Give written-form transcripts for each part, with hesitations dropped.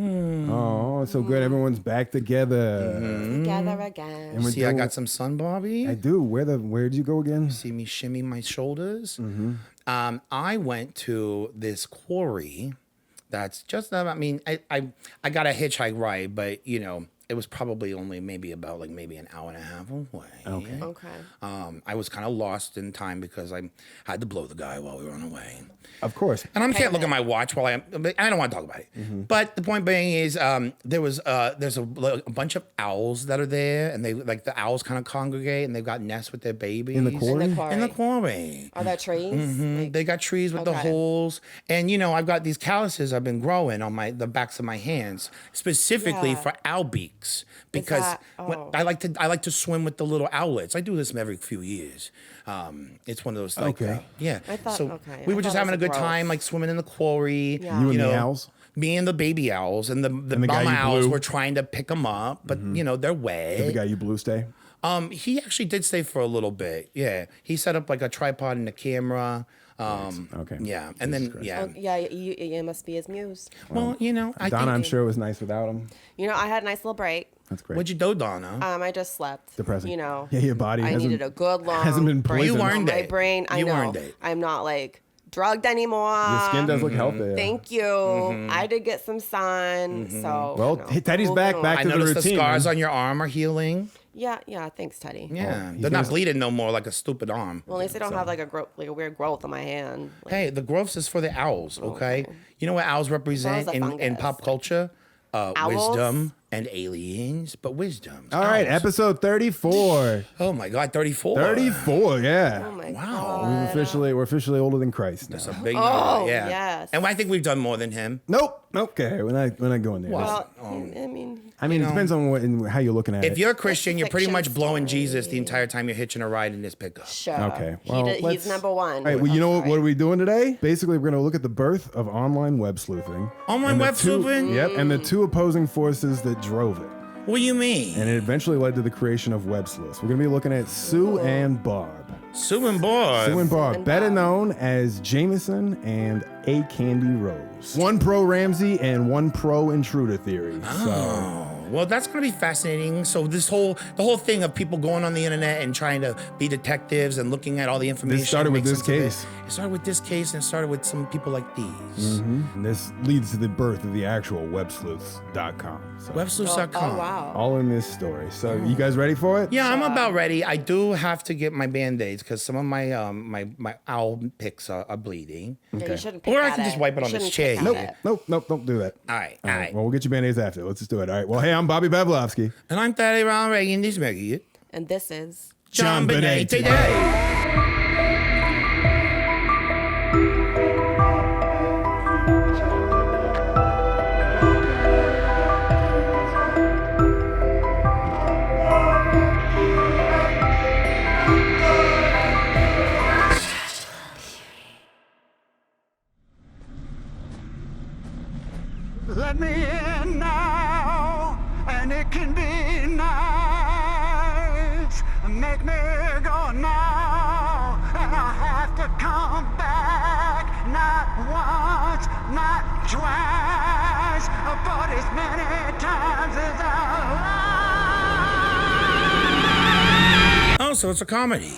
Oh, so good. Everyone's back together. Together again. And See, I got some sun, Bobby. I do. Where'd you go again? See me shimmy my shoulders. I went to this quarry. That's just. I mean, I got a hitchhike ride, but you know, it was probably only maybe an hour and a half away. Okay. I was kind of lost in time because I had to blow the guy while we were on the way. Of course. And I can't look at my watch while I don't want to talk about it. But the point being is, there's a bunch of owls that are there, and they like the owls kind of congregate, and they've got nests with their babies In the quarry? In the quarry. Are there trees? Like, They got trees with the holes, and you know I've got these calluses I've been growing on the backs of my hands specifically for owl beaks because I like to swim with the little owlets. I do this every few years. It's one of those like yeah. I thought, so we were just having a good time, like swimming in the quarry. Yeah. You and the owls? Me and the baby owls and the mama owls were trying to pick them up, but you know they're wet. Did the guy you blew stay? He actually did stay for a little bit. Yeah, he set up like a tripod and a camera. Okay. Yeah, and then you must be his muse. Well, you know, Donna, I'm sure it was nice without him. You know, I had a nice little break. That's great. What'd you do, Donna? I just slept. Depressing. You know. Yeah, your body I needed a good long hasn't been break poisoned. You earned on my it. brain. I You know. earned it. I'm not like drugged anymore. Your skin does look healthy. Thank you. I did get some sun. So Well, you know, Teddy's moving back on. to I the noticed the routine. scars on your arm are healing. Yeah. Thanks, Teddy. Yeah, he's they're not gonna- bleeding no more like a stupid arm. Well, at least I don't have like a weird growth on my hand. Like, Hey, the growths is for the owls, okay? You know what owls represent a in fungus. pop culture? Owls? Wisdom and aliens, but wisdom. All right, Owls. episode 34. Oh my God, 34. 34, yeah. oh my Wow. God. We're officially older than Christ now. That's a big Oh, number, yeah. yes. And I think we've done more than him. Nope. Okay, we're not going there. Well, I mean, It depends on how you're looking at it. If you're a Christian, you're pretty fiction much blowing story. Jesus the entire time you're hitching a ride in this pickup. sure. Okay, well, He's let's- number one. All right, well, you know what are we doing today? Basically, we're going to look at the birth of online web sleuthing. Online And the web sleuthing? Yep, and the two opposing forces that drove it. What do you mean? And it eventually led to the creation of Websleuths. We're going to be looking at Sue and Bob. Sue and Bob. Sue and Bob, better known as Jameson and ACandyRose. One pro Ramsey and one pro intruder theory. Oh, well, that's going to be fascinating. So the whole thing of people going on the internet and trying to be detectives and looking at all the information. This started with make this sense of it. case. It started with this case and it started with some people like these. And this leads to the birth of the actual Websleuths.com. So Websleuths.com. Oh, wow. all in this story. So you guys ready for it? Yeah, I'm about ready. I do have to get my Band-Aids because some of my my owl picks are bleeding. Yeah, you shouldn't pick Or I at can just it. wipe it You on this shouldn't chair. pick at Nope. it. Nope, don't do that. All right, all right. Well, we'll get your Band-Aids after. Let's just do it. All right. Well, hey, I'm Bobby Pavlovsky. And I'm Todét Ron Reagan. This Maggie. And this is JonBenet today. Let me in now, and it can be nice. Make me go now, and I have to come back. Not once, not twice, but as many times as I like. Oh, so it's a comedy.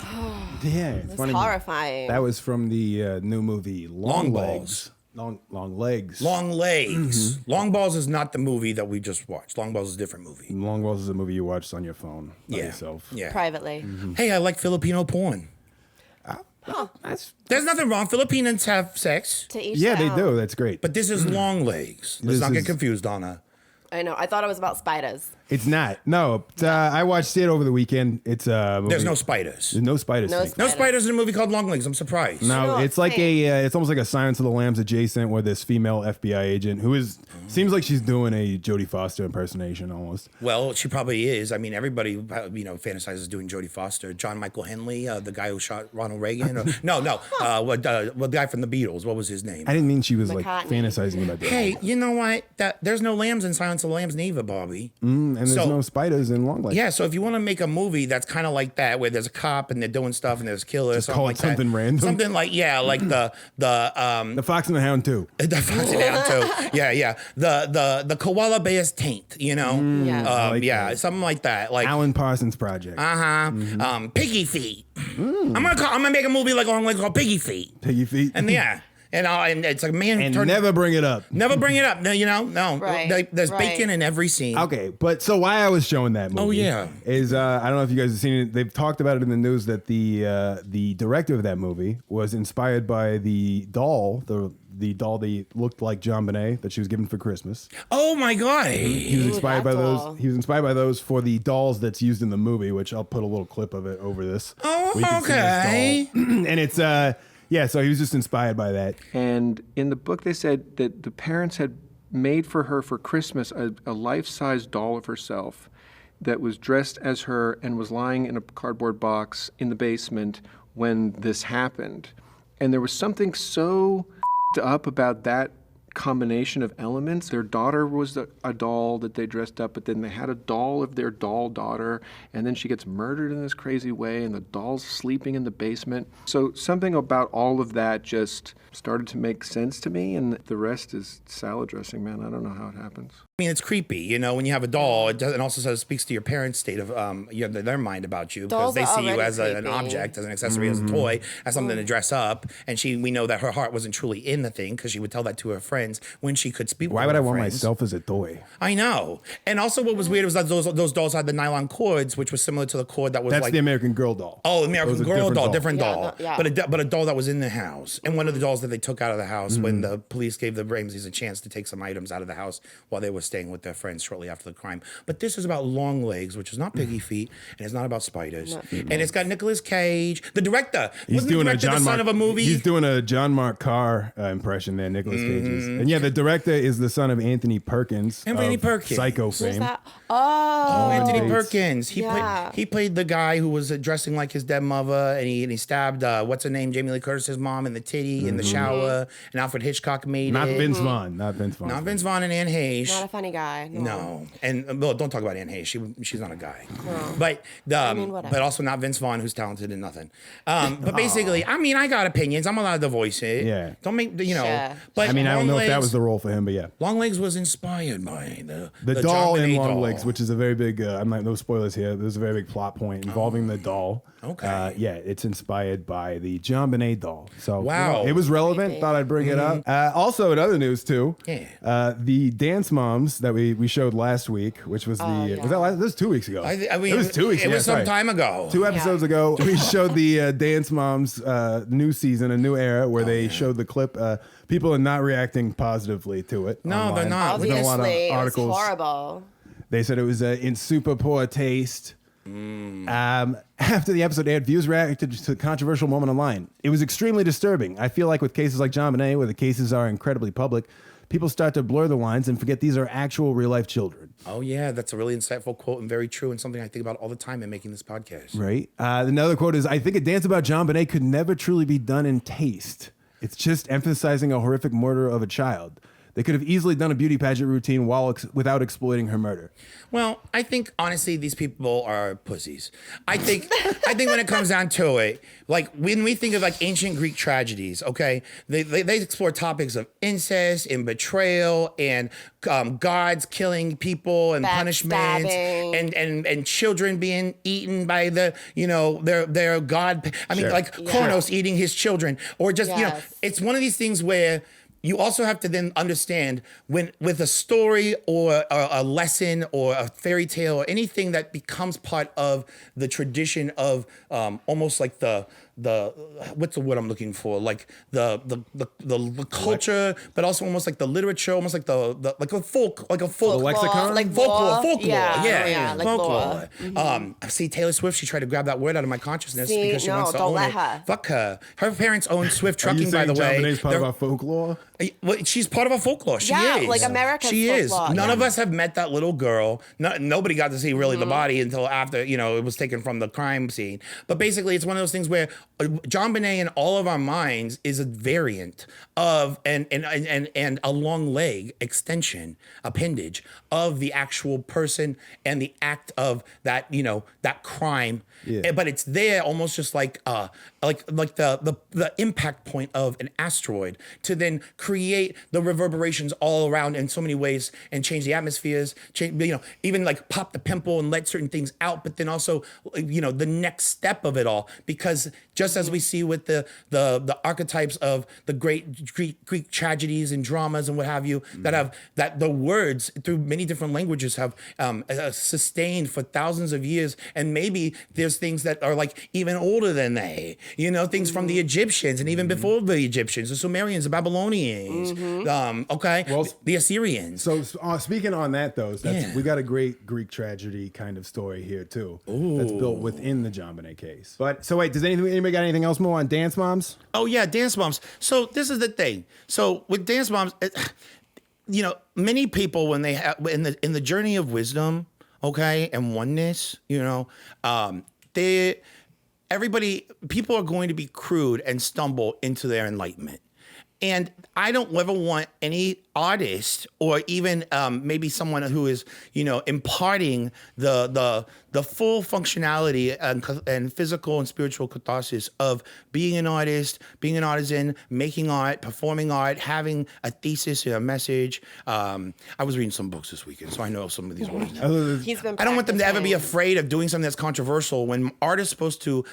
Yeah, it's it's funny. horrifying. That was from the new movie Long Longlegs. Long Legs. Long Legs. Long Balls is not the movie that we just watched. Long Balls is a different movie. Long Balls is a movie you watched on your phone by Yeah. yourself. Yeah. Privately. Hey, I like Filipino porn. There's nothing wrong. Filipinos have sex, To each Yeah, their they own. do. That's great. but this is Long Legs. Let's This not get is- confused, Donna. I know. I thought it was about spiders. It's not. No, I watched it over the weekend. It's a movie. There's no spiders. There's no spiders. No thank No spiders in a movie called Long Legs. I'm surprised. No, No, it's like same. it's almost like a Silence of the Lambs adjacent, where this female FBI agent who seems like she's doing a Jodie Foster impersonation almost. Well, she probably is. I mean, everybody, fantasizes doing Jodie Foster. John Michael Henley, the guy who shot Ronald Reagan. The guy from the Beatles. What was his name? I didn't mean she was McCartney. like fantasizing about that. Hey, you know what? There's no lambs in Silence Silence of the Lambs neither, Bobby. And there's no spiders in Longlegs. Yeah, so if you want to make a movie that's kind of like that, where there's a cop and they're doing stuff and there's killers, Just something call it like something that. random. Something like like The Fox and the Hound too. the Fox and the Hound too. Yeah. The Koala Bear's Taint, you know? Yeah. like that. Something like that. Like Alan Parsons Project. Piggy Feet. I'm gonna make a movie like Longlegs called Piggy Feet. Piggy feet. And and it's like man And never bring it up. never bring it up. No, no. Right, There's right. bacon in every scene. Okay, but so why I was showing that movie? yeah. Is I don't know if you guys have seen it. They've talked about it in the news that the director of that movie was inspired by the doll, the doll that looked like JonBenet that she was given for Christmas. Oh my God. He was inspired by that those. doll. He was inspired by those for the dolls that's used in the movie, which I'll put a little clip of it over this. Oh, where you can see this okay. doll. And it's yeah. So he was just inspired by that. And in the book, they said that the parents had made for her for Christmas a life-size doll of herself that was dressed as her and was lying in a cardboard box in the basement when this happened. And there was something so up about that combination of elements. Their daughter was a doll that they dressed up, but then they had a doll of their doll daughter, and then she gets murdered in this crazy way, and the doll's sleeping in the basement. So something about all of that just started to make sense to me, and the rest is salad dressing, man. I don't know how it happens. I mean, it's creepy, you know, when you have a doll. It also says speaks to your parents' state of their mind about you, because Dolls they are see you already as an creepy. object, as an accessory, as a toy, as something to dress up. And we know that her heart wasn't truly in the thing, because she would tell that to her friends when she could speak. Why with would her I want friends. myself as a toy? I know. And also, what was weird was that those dolls had the nylon cords, which was similar to the cord that was That's like the American Girl doll. Oh, That American was a Girl doll, different Yeah, doll. no, yeah. But a doll that was in the house. And one of the dolls that they took out of the house when the police gave the Ramseys a chance to take some items out of the house while they were staying with their friends shortly after the crime. But this is about Longlegs, which is not Piggy Feet, and it's not about spiders. And it's got Nicolas Cage, the director. He's doing the director the son of a movie? He's doing a John Mark Carr impression there, Nicolas Cage's. And yeah, the director is the son of Anthony Perkins. Anthony of Perkins. Psycho Who's fame. that? Oh, Anthony Bates. Perkins. Yeah. He played the guy who was dressing like his dead mother, and he stabbed what's her name, Jamie Lee Curtis's mom, in the titty in the shower. And Alfred Hitchcock made Not it. Vince Vaughn. Not Vince Vaughn. Not Vince Vaughn and Anne Heche. Not a funny guy. No, and well, don't talk about Anne Heche. She's not a guy. No. But whatever. but also not Vince Vaughn, who's talented in nothing. But basically, I mean, I got opinions. I'm allowed to voice it. Yeah. Don't make Sure. But I mean, I don't know if that Longlegs- was the role for him, but yeah. Longlegs was inspired by The doll in JonBenet Longlegs, doll. which is a very big, I'm not, no spoilers here, there's a very big plot point involving the doll. Okay. Yeah, it's inspired by the JonBenet doll. So, Wow. it was relevant. Thought I'd bring it up. Also, in other news, too, Yeah. the Dance Moms that we showed last week, which was yeah. was that last? This was 2 weeks ago. I mean, it was 2 weeks It ago. was some time ago. 2 episodes ago, we showed the Dance Moms new season, a new era, where they showed the clip. People are not reacting positively to it. No, online. they're not. There's been a lot of Obviously, it was articles. horrible. They said it was in super poor taste. After the episode aired, views reacted to the controversial moment online. It was extremely disturbing. I feel like with cases like JonBenet, where the cases are incredibly public, people start to blur the lines and forget these are actual real-life children. Oh, yeah. That's a really insightful quote and very true, and something I think about all the time in making this podcast. Right? Another quote is, I think a dance about JonBenet could never truly be done in taste. It's just emphasizing a horrific murder of a child. They could have easily done a beauty pageant routine without exploiting her murder. Well, I think honestly, these people are pussies. I think when it comes down to it, like when we think of like ancient Greek tragedies, okay, they explore topics of incest and betrayal and gods killing people and punishments and children being eaten by their god. I mean, like Kronos eating his children, or just it's one of these things where. You also have to then understand with a story or a lesson or a fairy tale or anything that becomes part of the tradition of almost like the what's the word I'm looking for, like the culture, but also almost like the literature, almost like the like a folk lexicon? Like folklore, yeah, like folklore. lore. See, Taylor Swift, she tried to grab that word out of my consciousness because she wants to don't own let it. her. Fuck her. Her parents own Swift Are you Trucking, by saying the way. JonBenet's part They're- of our folklore? Well, she's part of a folklore. She is. like America's She folklore. is. None of us have met that little girl. Nobody got to see really the body until after, it was taken from the crime scene. But basically, it's one of those things where JonBenet in all of our minds is a variant of and a long leg extension, appendage of the actual person and the act of that, that crime. Yeah. But it's there almost just like the impact point of an asteroid to then create the reverberations all around in so many ways and change the atmospheres, even like pop the pimple and let certain things out, but then also, the next step of it all, because just as we see with the archetypes of the great Greek tragedies and dramas and what have you, that the words through many different languages have sustained for thousands of years, and maybe there's things that are like even older than they, things from the Egyptians and even before the Egyptians, the Sumerians, the Babylonians, the Assyrians. So speaking on that, though, we got a great Greek tragedy kind of story here too. Ooh. That's built within the JonBenet case. But so wait, does anybody got anything else more on Dance Moms? Oh yeah, Dance Moms. So this is the thing. So with Dance Moms, many people when they have in the journey of wisdom, and oneness, people are going to be crude and stumble into their enlightenment. And I don't ever want any artist or even maybe someone who is, imparting the full functionality and physical and spiritual catharsis of being an artist, being an artisan, making art, performing art, having a thesis or a message. I was reading some books this weekend, so I know some of these words now. I don't want them to ever be afraid of doing something that's controversial when art is supposed to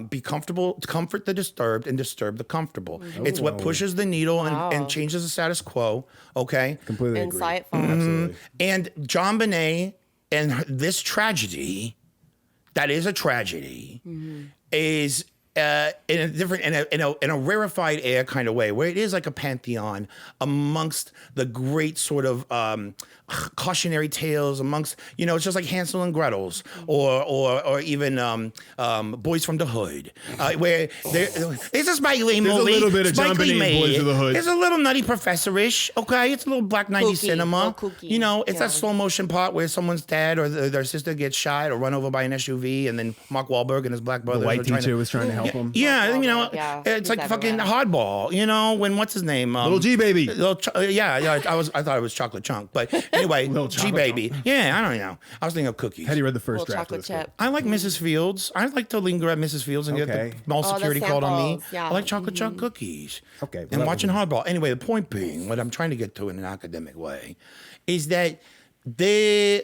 be comfortable, comfort the disturbed and disturb the comfortable. It's what pushes the needle and changes the status quo. Okay, completely insightful. Absolutely. And JonBenet and this tragedy, that is a tragedy, is in a different, in a rarefied air kind of way, where it is like a pantheon amongst the great sort of cautionary tales amongst, it's just like Hansel and Gretel's or even Boys from the Hood, where it's a Spike Lee movie. There's a little bit of JonBenet Boys of the Hood. It's a little Nutty Professor-ish, okay? It's a little Black 90s cinema. It's that slow motion part where someone's dad or their sister gets shot or run over by an SUV, and then Mark Wahlberg and his black brother. The white teacher was trying to help him. Yeah, it's like fucking Hardball, when what's his name? Little G Baby. I thought it was Chocolate Chunk, but anyway, G Baby. Yeah, I don't know. I was thinking of cookies. Had you read the first draft chocolate of this chip? I like Mrs. Fields. I like to linger at Mrs. Fields and get the mall security called on me. Yeah. I like chocolate chunk cookies. Okay. And watching Hardball. Anyway, the point being, what I'm trying to get to in an academic way, is that there,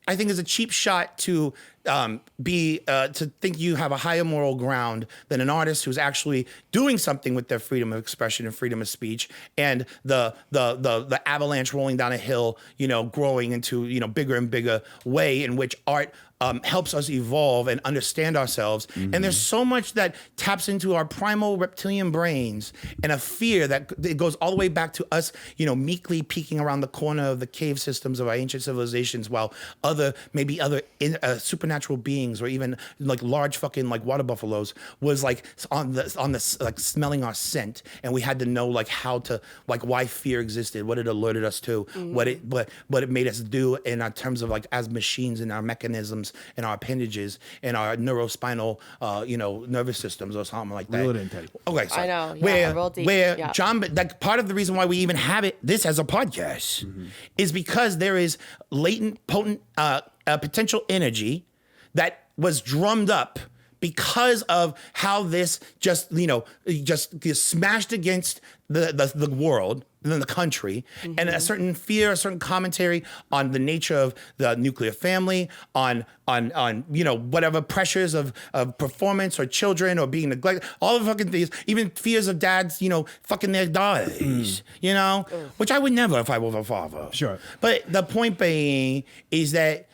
I think, is a cheap shot to to think you have a higher moral ground than an artist who's actually doing something with their freedom of expression and freedom of speech, and the avalanche rolling down a hill, growing into bigger and bigger way in which art helps us evolve and understand ourselves. And there's so much that taps into our primal reptilian brains and a fear that it goes all the way back to us, meekly peeking around the corner of the cave systems of our ancient civilizations, while other supernatural beings or even like large fucking like water buffaloes was like on the like smelling our scent, and we had to know like how to like why fear existed, what it alerted us to, what it made us do in our terms of like as machines and our mechanisms and our appendages and our neurospinal, nervous systems or something like that. Reel it in, Teddy. Okay, so I know. Yeah, real deep. Yeah. Like part of the reason why we even have this as a podcast is because there is latent, potent, potential energy that was drummed up because of how this just smashed against the world and then the country, and a certain fear, a certain commentary on the nature of the nuclear family, on whatever pressures of performance or children or being neglected, all the fucking things, even fears of dads, fucking their daughters, which I would never if I were a father. Sure. But the point being is that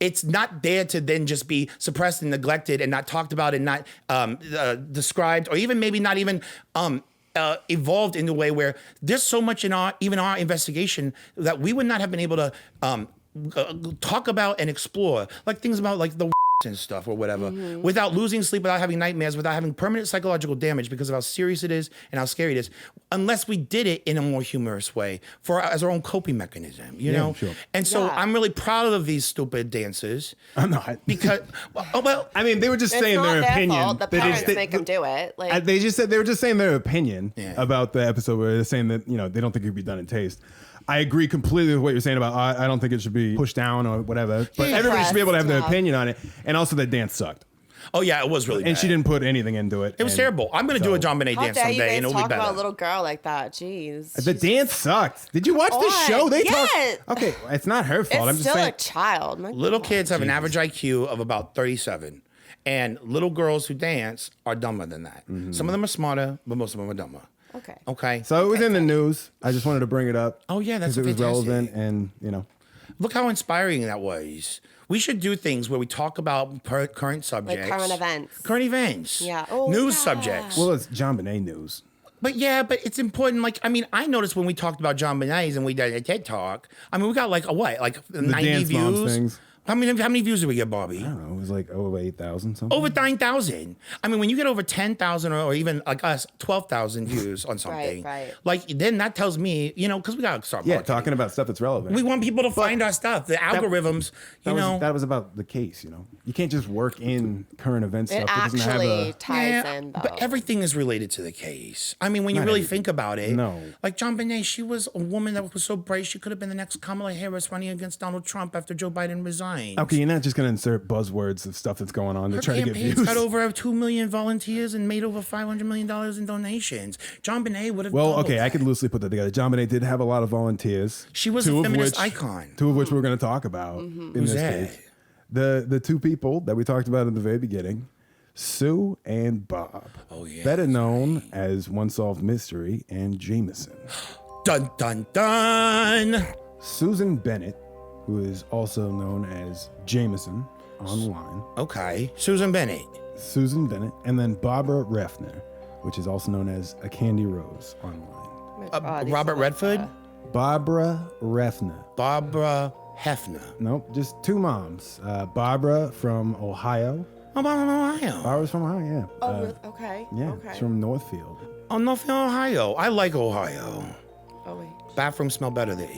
it's not there to then just be suppressed and neglected and not talked about and not described, or even maybe not even evolved in a way where there's so much in our investigation that we would not have been able to talk about and explore, like things about like the and stuff or whatever, without losing sleep, without having nightmares, without having permanent psychological damage because of how serious it is and how scary it is, unless we did it in a more humorous way as our own coping mechanism, you know? Sure. And so I'm really proud of these stupid dancers. I'm not. Because, I mean, they were just It's saying not their their opinion. fault. The parents make them do it. Like, They were just saying their opinion about the episode where they're saying that, they don't think it could be done in taste. I agree completely with what you're saying about I don't think it should be pushed down or whatever. But everybody should be able to have their opinion on it. And also that dance sucked. Oh yeah, it was really bad. And she didn't put anything into it. It was terrible. I'm going to do a JonBenet dance someday and it'll be talk better. about a little girl like that. Jeez. The dance sucked. Did you watch the show? Okay, it's not her fault. I'm It's just still saying. a child. Little kids have an average IQ of about 37. And little girls who dance are dumber than that. Some of them are smarter, but most of them are dumber. Okay. So it was in the news. I just wanted to bring it up. Oh, yeah, that's because it was fantastic. relevant, and Look how inspiring that was. We should do things where we talk about current subjects. Like current events. Current events. Yeah. Oh, news yeah. subjects. well, it's JonBenet news. But it's important. Like, I mean, I noticed when we talked about JonBenet and we did a TED Talk, I mean, we got like 90 Dance Moms views. things. How many views did we get, Bobby? I don't know. It was like over 8,000 something. Over 9,000. I mean, when you get over 10,000 or even like us, 12,000 views on something, right. like then that tells me, because we got to start marketing. talking about stuff that's relevant. We want people to find our stuff. The algorithms, that was about the case. You can't just work in current event stuff. It that doesn't have actually ties in, though. But everything is related to the case. I mean, when you really think about it, No. like JonBenet, she was a woman that was so bright, she could have been the next Kamala Harris running against Donald Trump after Joe Biden resigned. Okay, you're not just going to insert buzzwords of stuff that's going on to try to get Campaign's views. got over 2 million volunteers and made over $500 million in donations. JonBenet would have Well, doubled okay, I that. could loosely put that together. JonBenet did have a lot of volunteers. She was a feminist icon. Two of which we're going to talk about in Who's this that? case. The two people that we talked about in the very beginning, Sue and Bob. Oh, yeah. Better known as One Solved Mystery and Jameson. Dun, dun, dun. Susan Bennett, who is also known as Jameson online. Okay. Susan Bennett. Susan Bennett, and then Barbara Refner, which is also known as ACandyRose online. Robert Redford. Barbara Refner. Barbara Hefner. Nope, just two moms. Barbara from Ohio. Oh, Barbara Ohio. Barbara's from Ohio, yeah. Oh, okay. Yeah, Okay. it's from Northfield. Oh, Northfield, Ohio. I like Ohio. Oh, wait. Bathrooms smell better there.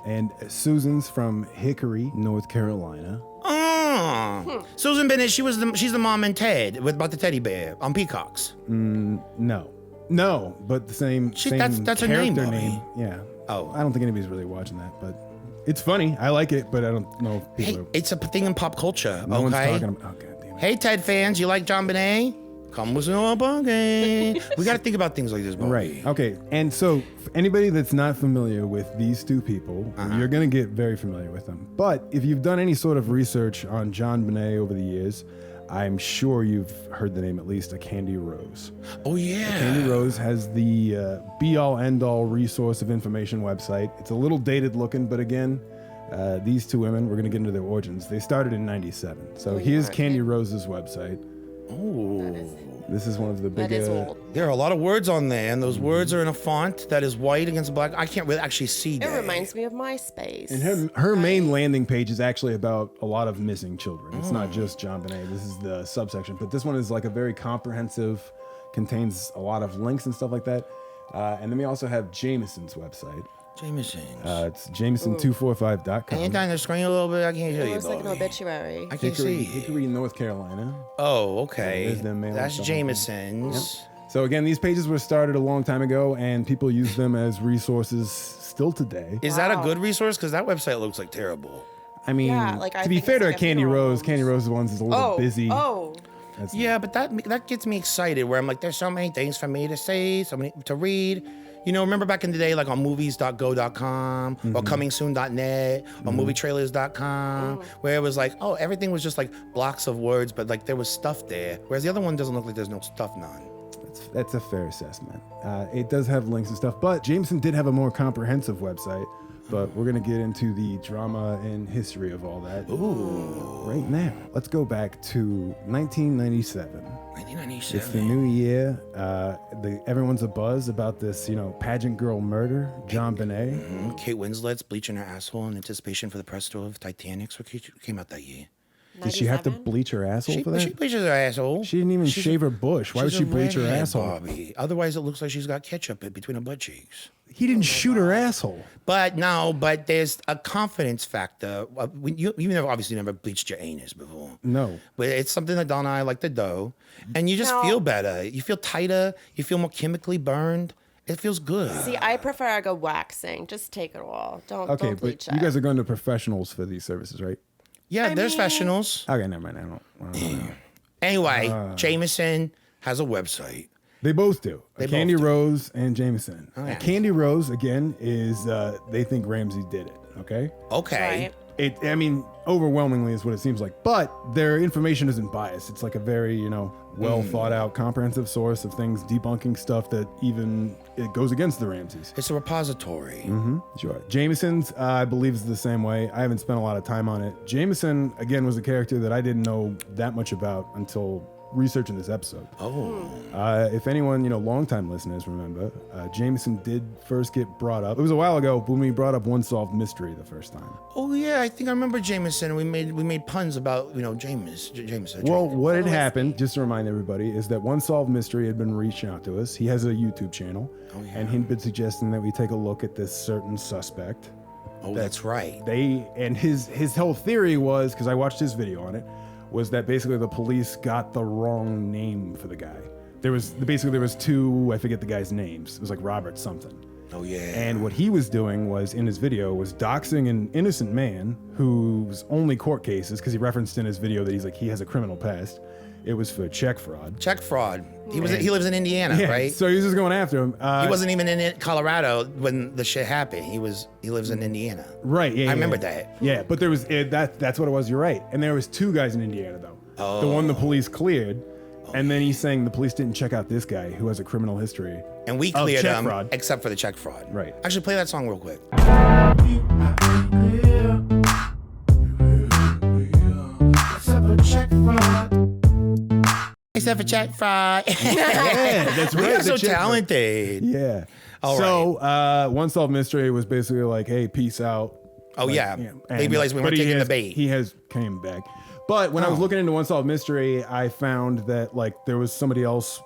And Susan's from Hickory, North Carolina. Oh. Susan Bennett, she's the mom in Ted about the teddy bear on Peacocks. No, but the same. That's her name, character Bobby. Yeah. Oh. I don't think anybody's really watching that, but it's funny. I like it, but I don't know if people Hey, are. it's a thing in pop culture. No one's Okay. talking about. Oh, God damn it. Hey, Ted fans, you like JonBenet? Come with your buggy. We got to think about things like this, Bobby. Right. Okay. And so, for anybody that's not familiar with these two people, you're going to get very familiar with them. But if you've done any sort of research on JonBenet over the years, I'm sure you've heard the name at least, ACandyRose. Oh, yeah. ACandyRose has the be-all, end-all resource of information website. It's a little dated looking, but again, these two women, we're going to get into their origins. They started in 97. So here's Candy Rose's website. Oh. This is one of the big... That is old. There are a lot of words on there, and those words are in a font that is white against black. I can't really actually see It that. reminds me of MySpace. And her main landing page is actually about a lot of missing children. It's not just JonBenet. This is the subsection. But this one is like a very comprehensive, contains a lot of links and stuff like that. And then we also have Jameson's website. Jameson. It's jameson245.com. Can you turn the screen a little bit? I can't hear It you, looks like an Bobby. obituary. I can't see. Hickory, North Carolina. Oh, okay. There's them mailing That's stuff. Jameson's. So again, these pages were started a long time ago, and people use them as resources still today. Is that a good resource? Because that website looks like terrible. I mean, Yeah, like, I to be think fair it's to like a Candy funeral Rose, home. Candy Rose's ones is a little busy. Oh. That's- Yeah, but that gets me excited. Where I'm like, there's so many things for me to say, so many to read. You know, remember back in the day, like on movies.go.com or comingsoon.net or movietrailers.com, where it was like, oh, everything was just like blocks of words, but like there was stuff there. Whereas the other one doesn't look like there's no stuff none. That's a fair assessment. It does have links and stuff, but Jameson did have a more comprehensive website. But we're gonna get into the drama and history of all that right now. Let's go back to 1997. 1997. It's the new year. Everyone's abuzz about this, pageant girl murder, JonBenet. Kate Winslet's bleaching her asshole in anticipation for the press tour of Titanic. What came out that year? Did she have to 97? bleach her asshole for that? She bleaches her asshole. She didn't even shave her bush. Why would She's she a bleach her redhead, asshole? Bobby. Otherwise, it looks like she's got ketchup between her butt cheeks. He didn't shoot her asshole. But there's a confidence factor. You obviously never bleached your anus before. No. But it's something that Don and I like to do. And you just feel better. You feel tighter. You feel more chemically burned. It feels good. See, I prefer I go waxing. Just take it all. Don't bleach but you it. guys are going to professionals for these services, right? Yeah, there's professionals. Okay, never mind. I don't know. Anyway, Jameson has a website. They both do. They Candy both do. Rose and Jameson. yeah. Candy Rose, again, is they think Ramsey did it, okay? Okay. Right. Overwhelmingly is what it seems like. But their information isn't biased. It's like a very, well thought out, comprehensive source of things, debunking stuff that even it goes against the Ramseys. It's a repository. Sure. Jameson's, I believe, is the same way. I haven't spent a lot of time on it. Jameson, again, was a character that I didn't know that much about until researching this episode. If anyone, longtime listeners remember, Jameson did first get brought up. It was a while ago when we brought up One Solved Mystery the first time. Oh yeah, I think I remember Jameson. We made puns about Jameson. Well, what had happened, just to remind everybody, is that One Solved Mystery had been reaching out to us. He has a YouTube channel, and he'd been suggesting that we take a look at this certain suspect. Oh, that's right. His whole theory was, because I watched his video on it, was that basically the police got the wrong name for the guy. There was two, I forget the guy's names. It was like Robert something. Oh yeah. And what he was doing was, in his video, was doxing an innocent man whose only court cases, because he referenced in his video that he has a criminal past. It was for check fraud. Check fraud. He lives in Indiana, right? So he was just going after him. He wasn't even in Colorado when the shit happened. He lives in Indiana. Right. Yeah. I remember that. Yeah, but there was that's what it was. You're right. And there was two guys in Indiana though. Oh. The one the police cleared, and then he's saying the police didn't check out this guy who has a criminal history. And we cleared check him fraud. except for the check fraud. Right. Actually, play that song real quick. Except for check fraud. Yeah, that's right. We are the so check fraud. talented. Yeah. All so One Solved Mystery was basically like, hey, peace out. Oh, yeah. They realized we but weren't taking the bait. He has came back. But when I was looking into One Solved Mystery, I found that there was somebody else,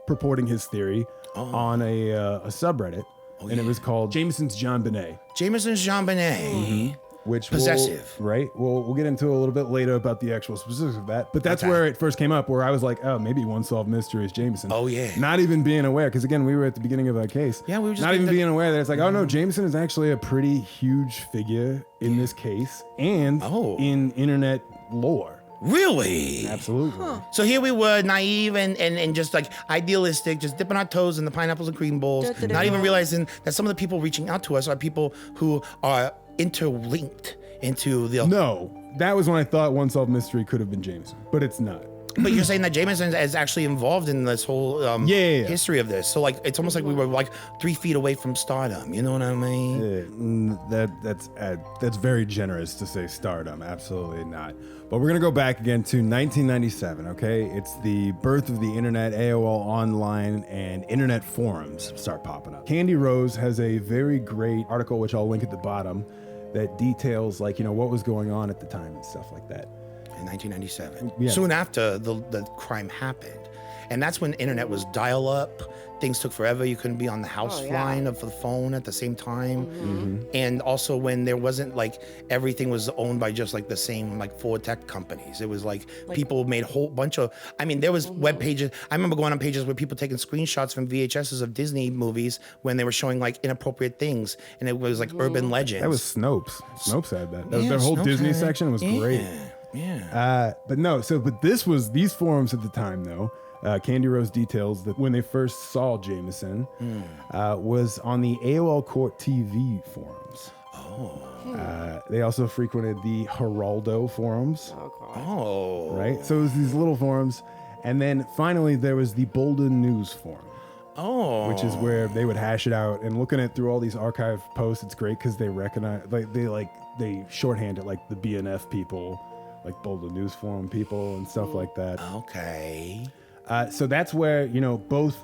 purporting his theory on a subreddit. And it was called Jameson's JonBenet. Jameson's JonBenet. Which Possessive. Right? We'll get into a little bit later about the actual specifics of that. But that's where it first came up, where I was like, oh, maybe One Solved Mystery is Jameson. Oh, yeah. Not even being aware, because again, we were at the beginning of our case. Yeah, we were just not even being aware that it's like, oh no, Jameson is actually a pretty huge figure in this case and in internet lore. Really? Absolutely. So here we were, naive and just like idealistic, just dipping our toes in the pineapples and cream bowls, not even realizing that some of the people reaching out to us are people who are interlinked into the... No, that was when I thought One Solved Mystery could have been Jameson, but it's not. But you're saying that Jameson is actually involved in this whole history of this. So it's almost like we were 3 feet away from stardom. You know what I mean? That's very generous to say stardom. Absolutely not. But we're gonna go back again to 1997. Okay, it's the birth of the internet, AOL Online, and internet forums start popping up. Candy Rose has a very great article, which I'll link at the bottom, that details what was going on at the time and stuff like that. In 1997, Yeah. soon after the crime happened. And that's when internet was dial-up. Things took forever. You couldn't be on the house line of the phone at the same time. And also when there wasn't everything was owned by just the same 4 tech companies. It was people made a whole bunch of, there was web pages. I remember going on pages where people taking screenshots from VHSs of Disney movies when they were showing inappropriate things. And it was urban legends. That was Snopes. Snopes had that. Their whole Snopes Disney had it. section was great. Yeah. But these forums at the time though, Candy Rose details that when they first saw Jameson was on the AOL Court TV forums. They also frequented the Geraldo forums. Oh. Right? So it was these little forums. And then finally there was the Bolden News forum. Oh. Which is where they would hash it out. And looking at through all these archive posts, it's great because they recognize, they shorthand it the BNF people, Bolden News Forum people and stuff like that. Okay. So that's where, both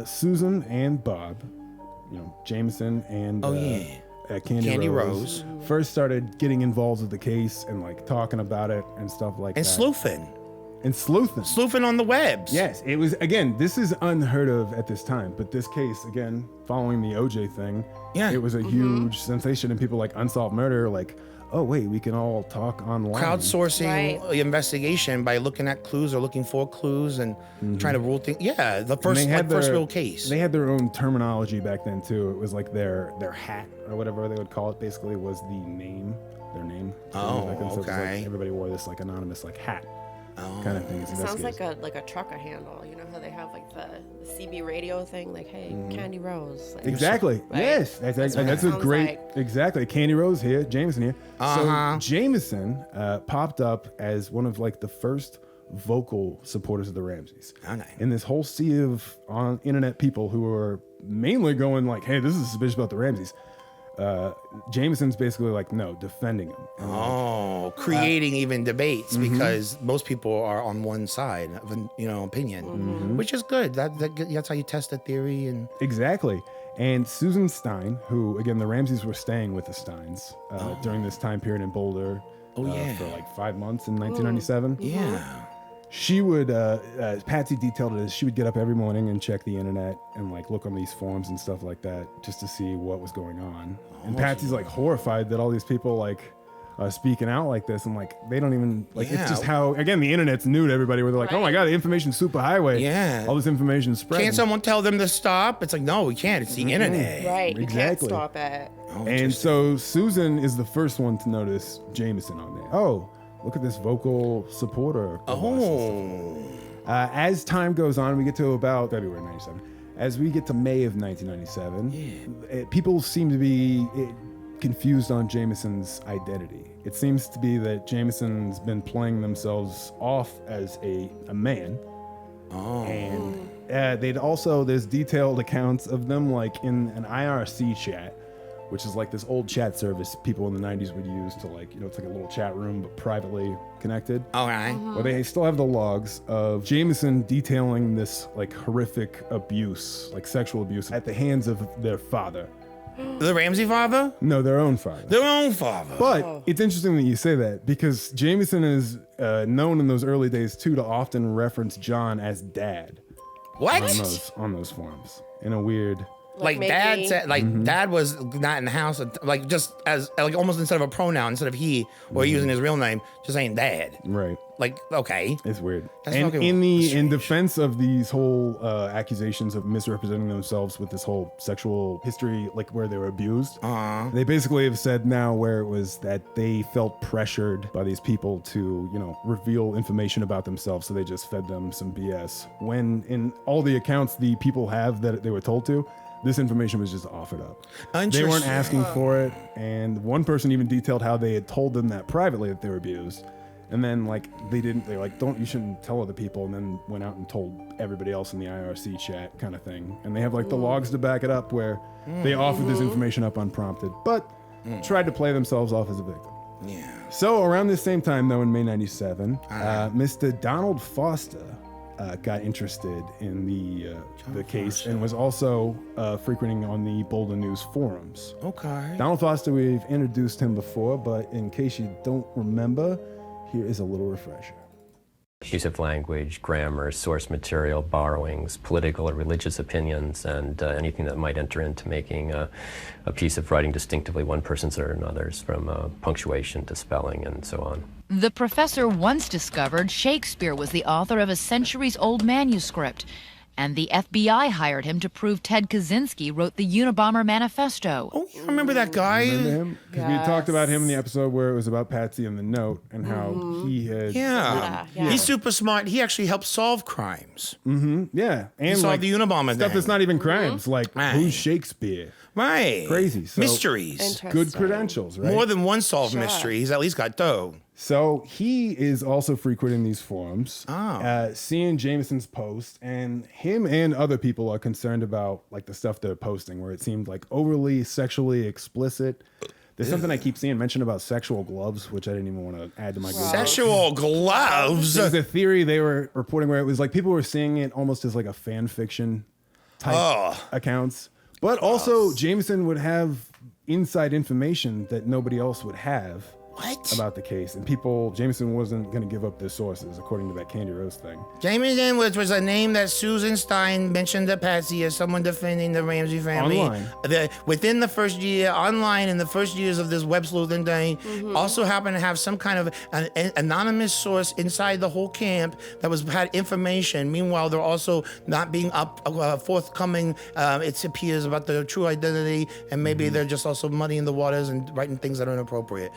Susan and Bob, Jameson and at ACandyRose. first started getting involved with the case and like talking about it and stuff like And that. sleuthing. And sleuthing. Sleuthing on the webs. Yes, it was, again, this is unheard of at this time, but this case, again, following the OJ thing, it was a huge sensation, and people like Unsolved Murder, like, oh wait, we can all talk online. Crowdsourcing the investigation by looking at clues or looking for clues and trying to rule things. Yeah, the And first they had first their- real case. They had their own terminology back then too. It was like their hat or whatever they would call it. Basically, was the name, their name. Oh, back then. So it was like okay. everybody wore this like anonymous like hat kind of thing. It sounds like a trucker handle. You know how they have like the CB radio thing, like, hey, ACandyRose. Like, Exactly. Right? Yes, That's that's what it a sounds great. like. Exactly. ACandyRose here, Jameson here. Uh-huh. So Jameson popped up as one of like the first vocal supporters of the Ramseys. Oh, nice. In this whole sea of internet people who were mainly going like, "Hey, this is suspicious about the Ramseys." Jameson's basically like, no, defending him. And Oh, creating even debates because most people are on one side of an opinion, which is good. That's how you test a theory. And Exactly. And Susan Stein, who, again, the Ramseys were staying with the Steins during this time period in Boulder for like 5 months in 1997. yeah, She would, Patsy detailed it as she would get up every morning and check the internet and like look on these forums and stuff like that just to see what was going on. And Patsy's like horrified that all these people like speaking out like this, and like they don't even like it's just how, again, the internet's new to everybody where they're like, oh my god, the information's super highway. Yeah. All this information spread. can't someone tell them to stop? It's like, no, we can't. It's the internet. Right. You can't Exactly. stop it. Oh, And so Susan is the first one to notice Jameson on there. Oh, look at this vocal supporter. Oh. As time goes on, we get to about February 97. As we get to May of 1997, people seem to be confused on Jameson's identity. It seems to be that Jameson's been playing themselves off as a man. Oh. And there's detailed accounts of them like in an IRC chat, which is like this old chat service people in the 90s would use to like, it's like a little chat room, but privately connected. All right. Well, they still have the logs of Jameson detailing this like horrific abuse, like sexual abuse at the hands of their father. The Ramsey father? No, their own father. Their own father. But it's interesting that you say that because Jameson is known in those early days too to often reference John as dad What? on those forums in a weird. Like maybe- dad said, like dad was not in the house, like just as like almost instead of a pronoun, instead of he or using his real name, just saying dad. Right. Like, okay. It's weird. That's And fucking in strange. defense of these whole accusations of misrepresenting themselves with this whole sexual history, like where they were abused, they basically have said now where it was that they felt pressured by these people to, reveal information about themselves, so they just fed them some BS. When in all the accounts the people have that they were told to, this information was just offered up. They weren't asking for it, and one person even detailed how they had told them that privately that they were abused. And then they're like, you shouldn't tell other people, and then went out and told everybody else in the IRC chat kind of thing. And they have like the logs to back it up where they offered this information up unprompted, but tried to play themselves off as a victim. Yeah. So around this same time though, in May 97, Mr. Donald Foster got interested in the case and was also frequenting on the Boulder News forums. Okay. Donald Foster, we've introduced him before, but in case you don't remember, here is a little refresher. Use of language, grammar, source material, borrowings, political or religious opinions, and anything that might enter into making a piece of writing distinctively one person's or another's, from punctuation to spelling and so on. The professor once discovered Shakespeare was the author of a centuries-old manuscript, and the FBI hired him to prove Ted Kaczynski wrote the Unabomber Manifesto. Oh, you remember that guy? Remember him? Because we talked about him in the episode where it was about Patsy and the note and how he had... Yeah. He's super smart. He actually helps solve crimes. Yeah. And solved the Unabomber stuff thing. that's not even crimes. Like, Right. who's Shakespeare? Right. Crazy. So, Mysteries. good credentials, right? More than one solved mystery. He's at least got dough. So he is also frequenting these forums, seeing Jameson's post, and him and other people are concerned about like the stuff they're posting, where it seemed like overly sexually explicit. There's something I keep seeing mentioned about sexual gloves, which I didn't even want to add to my Google. Sexual gloves. There's a theory they were reporting where it was like people were seeing it almost as like a fan fiction type accounts. But also Jameson would have inside information that nobody else would have. What? About the case, and Jameson wasn't going to give up their sources, according to that CandyRose thing. Jameson, which was a name that Susan Stein mentioned to Patsy as someone defending the Ramsey family. Online. Within the first year, online in the first years of this web sleuthing thing, also happened to have some kind of an anonymous source inside the whole camp that had information. Meanwhile, they're also not being forthcoming, it appears, about the true identity, and maybe they're just also muddying the waters and writing things that are inappropriate.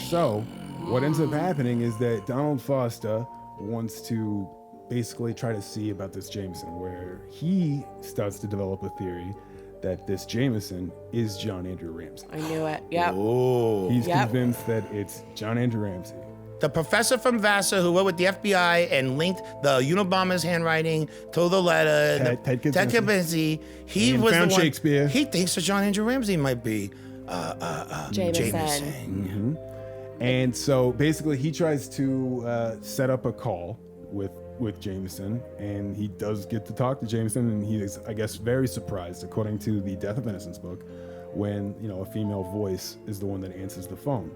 So, what ends up happening is that Donald Foster wants to basically try to see about this Jameson, where he starts to develop a theory that this Jameson is John Andrew Ramsey. I knew it. Yep. Oh. He's convinced that it's John Andrew Ramsey. The professor from Vassar who went with the FBI and linked the Unabomber's handwriting to the letter. Ted Kaczynski. He and was the found one. Shakespeare. He thinks that John Andrew Ramsey might be Jameson. And so basically he tries to set up a call with Jameson, and he does get to talk to Jameson, and he is, I guess, very surprised, according to the Death of Innocence book, when, a female voice is the one that answers the phone.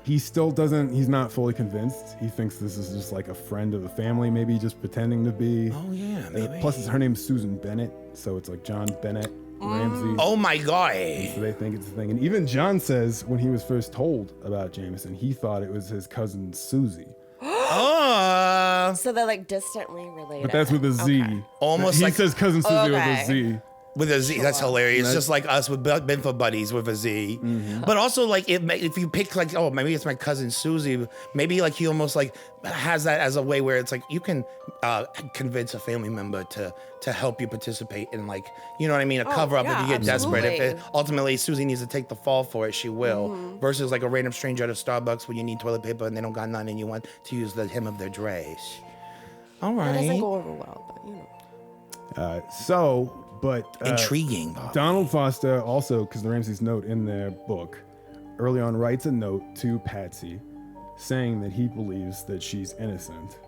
He still he's not fully convinced. He thinks this is just like a friend of the family, maybe just pretending to be. Oh yeah, maybe. Plus her name's Susan Bennett, so it's like JonBenet Ramsey. Oh my God. So they think it's a thing. And even John says when he was first told about Jameson, he thought it was his cousin Susie. So they're like distantly related. But that's with a Z. Okay. Almost he like says cousin Susie with Okay. a Z. with a Z. That's hilarious. Just like us with Benfa buddies with a Z. But also like if you pick like, oh, maybe it's my cousin Susie. Maybe like he almost like has that as a way where it's like you can convince a family member to help you participate in, like, you know what I mean, a cover up if you get desperate. If ultimately Susie needs to take the fall for it, she will. Versus like a random stranger at a Starbucks when you need toilet paper and they don't got none and you want to use the hem of their dress. All right. That doesn't go over well, but you know. But intriguing. Bob. Donald Foster also, because the Ramsey's note in their book, early on writes a note to Patsy saying that he believes that she's innocent,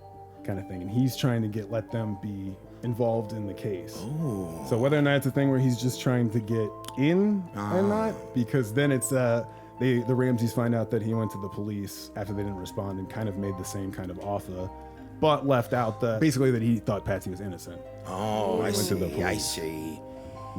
kind of thing. And he's trying to let them be involved in the case. Ooh. So whether or not it's a thing where he's just trying to get in or not, because then it's the Ramseys find out that he went to the police after they didn't respond and kind of made the same kind of offer, but left out basically that he thought Patsy was innocent. Oh, I see.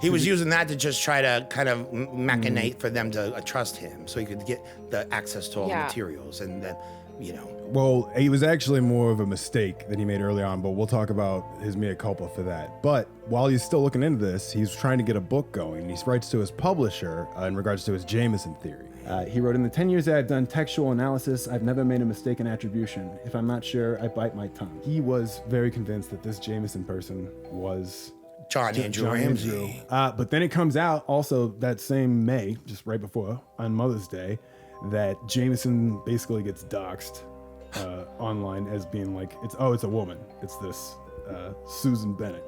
He was using that to just try to kind of machinate for them to trust him, so he could get the access to all the materials, and then, you know. Well, it was actually more of a mistake that he made early on, but we'll talk about his mea culpa for that. But while he's still looking into this, he's trying to get a book going. He writes to his publisher in regards to his Jameson theory. He wrote, "In the 10 years I've done textual analysis, I've never made a mistaken attribution. If I'm not sure, I bite my tongue." He was very convinced that this Jameson person was John Andrew Ramsey. But then it comes out also that same May, just right before, on Mother's Day, that Jameson basically gets doxxed online as being like, it's a woman. It's this Susan Bennett.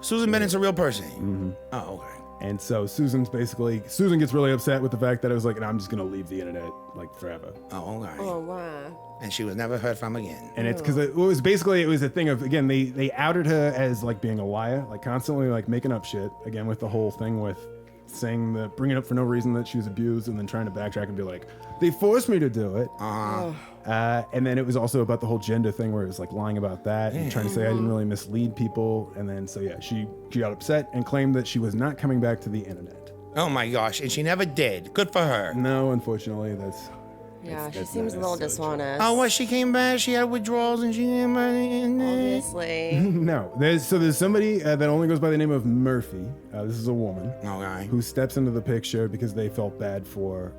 Susan Bennett's a real person. Oh, okay. And so Susan gets really upset with the fact that it was like, I'm just gonna leave the internet like forever. Oh, okay. Oh, wow. And she was never heard from again. And it's because it was a thing of, again, they outed her as like being a liar, like constantly like making up shit, again with the whole thing with saying bringing up for no reason that she was abused and then trying to backtrack and be like, they forced me to do it. And then it was also about the whole gender thing where it was like lying about that and trying to say I didn't really mislead people. And then, so yeah, she got upset and claimed that she was not coming back to the internet. Oh my gosh, and she never did. Good for her. No, unfortunately, She seems a little dishonest. Oh, what? She came back, she had withdrawals, and she came back in there. Obviously. No, there's somebody that only goes by the name of Murphy. This is a woman who steps into the picture because they felt bad for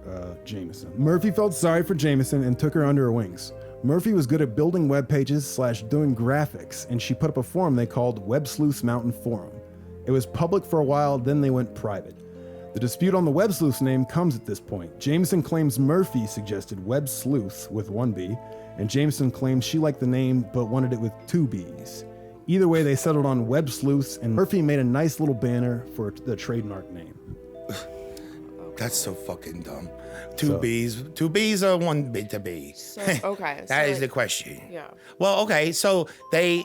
Jameson. Murphy felt sorry for Jameson and took her under her wings. Murphy was good at building web pages / doing graphics, and she put up a forum they called Websleuths Mountain Forum. It was public for a while, then they went private. The dispute on the Websleuths name comes at this point. Jameson claims Murphy suggested Websleuths with 1 B, and Jameson claims she liked the name but wanted it with 2 B's. Either way, they settled on Websleuths, and Murphy made a nice little banner for the trademark name. That's so fucking dumb. 2 B's. 2 B's or 1 B to B? Okay. That is the question. Yeah. Well, okay, so they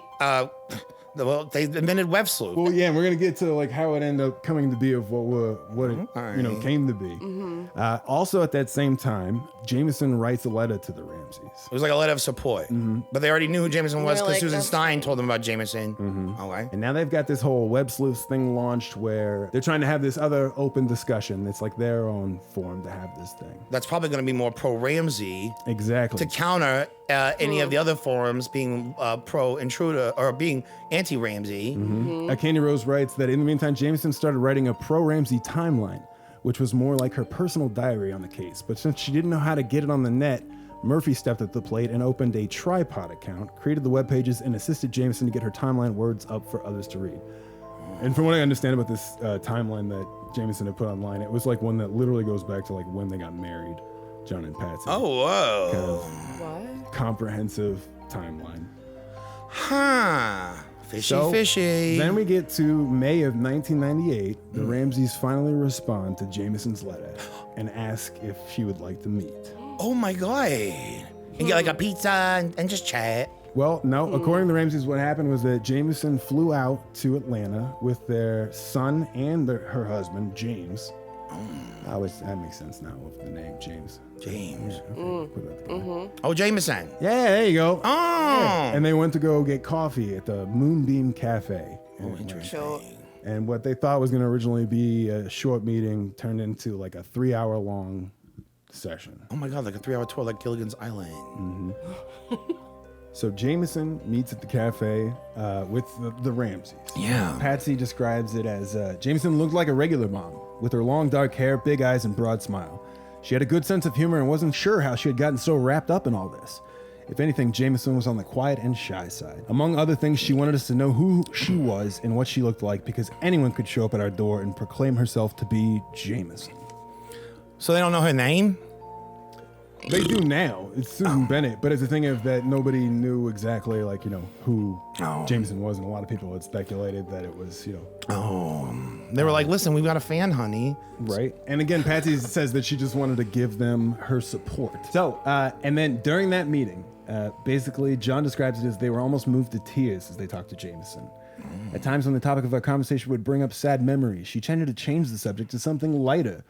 Well, they invented Websleuths. Well, yeah, and we're gonna get to like how it ended up coming to be of what it came to be. Also, at that same time, Jameson writes a letter to the Ramseys. It was like a letter of support, but they already knew who Jameson was because like, Susan that's Stein told them about Jameson. Okay. And now they've got this whole Websleuths thing launched where they're trying to have this other open discussion. It's like their own forum to have this thing. That's probably going to be more pro-Ramsey Exactly. to counter any of the other forums being pro-intruder or being anti-Ramsey. ACandyRose writes that in the meantime, Jameson started writing a pro-Ramsey timeline, which was more like her personal diary on the case. But since she didn't know how to get it on the net, Murphy stepped at the plate and opened a tripod account, created the web pages, and assisted Jameson to get her timeline words up for others to read. And from what I understand about this timeline that Jameson had put online, it was like one that literally goes back to like when they got married, John and Patsy. Oh, whoa. Kind of What? comprehensive timeline. Huh. Fishy. Then we get to May of 1998. The Ramseys finally respond to Jameson's letter and ask if she would like to meet. Oh my God. And get like a pizza and just chat. Well, no. According to the Ramseys, what happened was that Jameson flew out to Atlanta with their son and her husband, James. That makes sense now with the name James. James. Okay, put that together. Oh, Jameson. Yeah, there you go. Oh. Yeah. And they went to go get coffee at the Moonbeam Cafe. Oh, interesting. Sure. And what they thought was going to originally be a short meeting turned into like a 3-hour long session. Oh my God, like a 3-hour tour like Gilligan's Island. So Jameson meets at the cafe with the Ramseys. Yeah. Patsy describes it as Jameson looked like a regular mom with her long dark hair, big eyes, and broad smile. She had a good sense of humor and wasn't sure how she had gotten so wrapped up in all this. If anything, Jameson was on the quiet and shy side. Among other things, she wanted us to know who she was and what she looked like because anyone could show up at our door and proclaim herself to be Jameson. So they don't know her name? They do now. It's Susan Bennett, but it's a thing of that nobody knew exactly, like, who Jameson was, and a lot of people had speculated that it was, They were like, listen, we've got a fan, honey. Right. And again, Patsy says that she just wanted to give them her support. So, and then during that meeting, basically, John describes it as they were almost moved to tears as they talked to Jameson. At times when the topic of our conversation would bring up sad memories, she tended to change the subject to something lighter.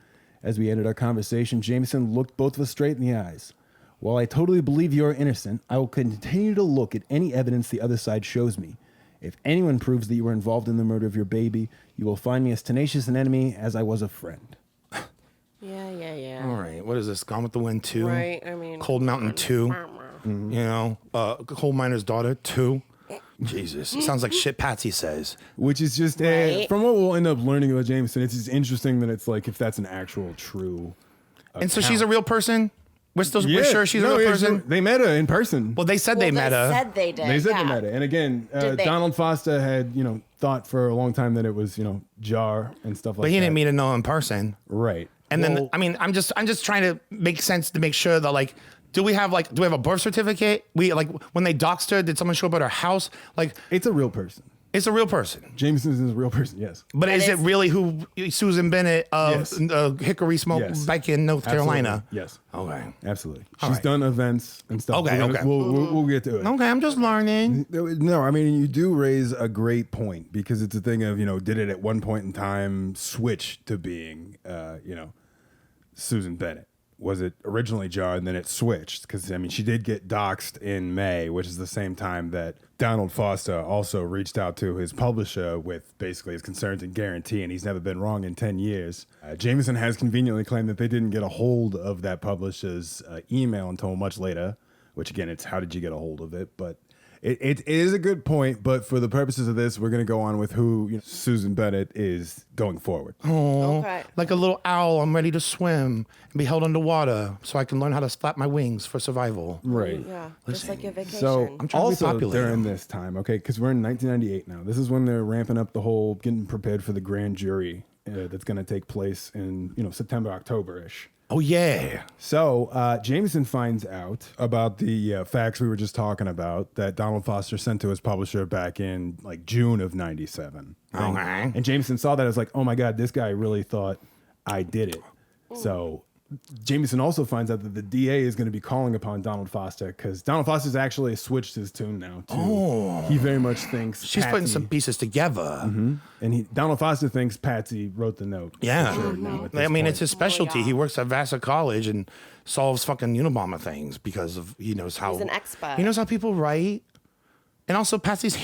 As we ended our conversation, Jameson looked both of us straight in the eyes. While I totally believe you are innocent, I will continue to look at any evidence the other side shows me. If anyone proves that you were involved in the murder of your baby, you will find me as tenacious an enemy as I was a friend. Yeah. All right, what is this? Gone with the Wind 2? Right, I mean. Cold Mountain 2? Coal Miner's Daughter 2? Jesus, it sounds like shit Patsy says. Which is just, Right. from what we'll end up learning about Jameson, it's just interesting that it's like if that's an actual true And so she's a real person? We're sure she's a real person? They met her in person. Well, they said they met her. Said they did. They said yeah. they met her. And again, Did they? Donald Foster had, thought for a long time that it was, Jar and stuff like that. But he didn't meet her no in person. Right. And then, I mean, I'm just trying to make sense to make sure that, like, do we have a birth certificate? When they doxed her, did someone show up at her house? Like, It's a real person. it's a real person. Jameson is a real person, yes. But is it really who Susan Bennett of Yes. Hickory Smoke Yes. back in North Carolina? Absolutely. Yes. Okay. Absolutely. All She's right. done events and stuff. Okay, okay. We'll get to it. Okay, I'm just learning. No, I mean, you do raise a great point because it's a thing of, did it at one point in time switch to being, Susan Bennett? Was it originally Jar and then it switched? Because, I mean, she did get doxxed in May, which is the same time that Donald Foster also reached out to his publisher with basically his concerns and guarantee, and he's never been wrong in 10 years. Jameson has conveniently claimed that they didn't get a hold of that publisher's email until much later, which, again, it's how did you get a hold of it? But it is a good point, but for the purposes of this, we're going to go on with who Susan Bennett is going forward. Oh, Okay. like a little owl, I'm ready to swim and be held underwater so I can learn how to flap my wings for survival. Right. Yeah. Just like your vacation. So I'm trying to be also popular. during this time, okay, because we're in 1998 now. This is when they're ramping up the whole getting prepared for the grand jury that's going to take place in September, October-ish. Oh, yeah. So Jameson finds out about the facts we were just talking about that Donald Foster sent to his publisher back in like June of 97. Okay. And Jameson saw that as like, oh my God, this guy really thought I did it. So Jameson also finds out that the DA is going to be calling upon Donald Foster because Donald Foster's actually switched his tune now, too. Oh. He very much thinks She's Patsy, putting some pieces together. and Donald Foster thinks Patsy wrote the note. Yeah. For sure now at this I mean, point. it's his specialty. He works at Vassar College and solves fucking Unabomber things because of he knows how. He's an expert. He knows how people write. And also, Patsy's,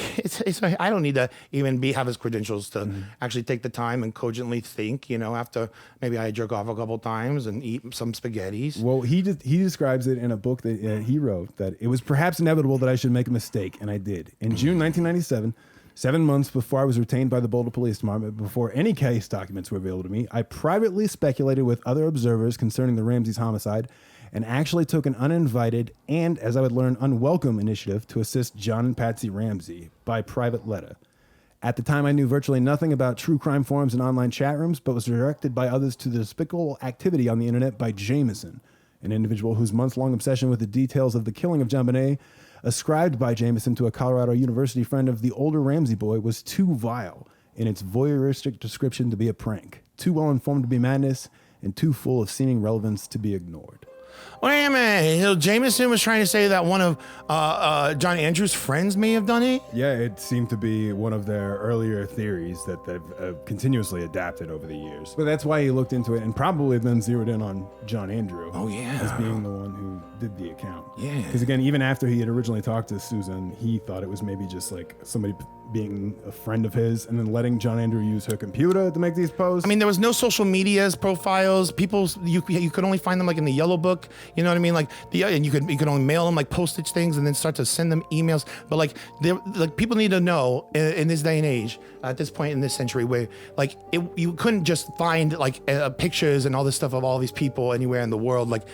I don't need to even have his credentials to actually take the time and cogently think, after maybe I jerk off a couple times and eat some spaghettis. Well, he describes it in a book that he wrote that it was perhaps inevitable that I should make a mistake, and I did. In June 1997, 7 months before I was retained by the Boulder Police Department, before any case documents were available to me, I privately speculated with other observers concerning the Ramsey's homicide and actually took an uninvited and, as I would learn, unwelcome initiative to assist John and Patsy Ramsey by private letter. At the time, I knew virtually nothing about true crime forums and online chat rooms, but was directed by others to the despicable activity on the internet by Jameson, an individual whose months-long obsession with the details of the killing of JonBenet, ascribed by Jameson to a Colorado University friend of the older Ramsey boy, was too vile in its voyeuristic description to be a prank, too well-informed to be madness, and too full of seeming relevance to be ignored. Wait a minute. So Jameson was trying to say that one of John Andrews' friends may have done it? Yeah, it seemed to be one of their earlier theories that they've continuously adapted over the years. But that's why he looked into it and probably then zeroed in on John Andrew. Oh, yeah. As being the one who did the account. Yeah. Because again, even after he had originally talked to Susan, he thought it was maybe just like somebody being a friend of his and then letting John Andrew use her computer to make these posts. I mean, there was no social medias, profiles. You could only find them like in the yellow book. You know what I mean? Like and you could only mail them like postage things and then start to send them emails. But like people need to know in this day and age, at this point in this century, where like you couldn't just find like pictures and all this stuff of all these people anywhere in the world. Like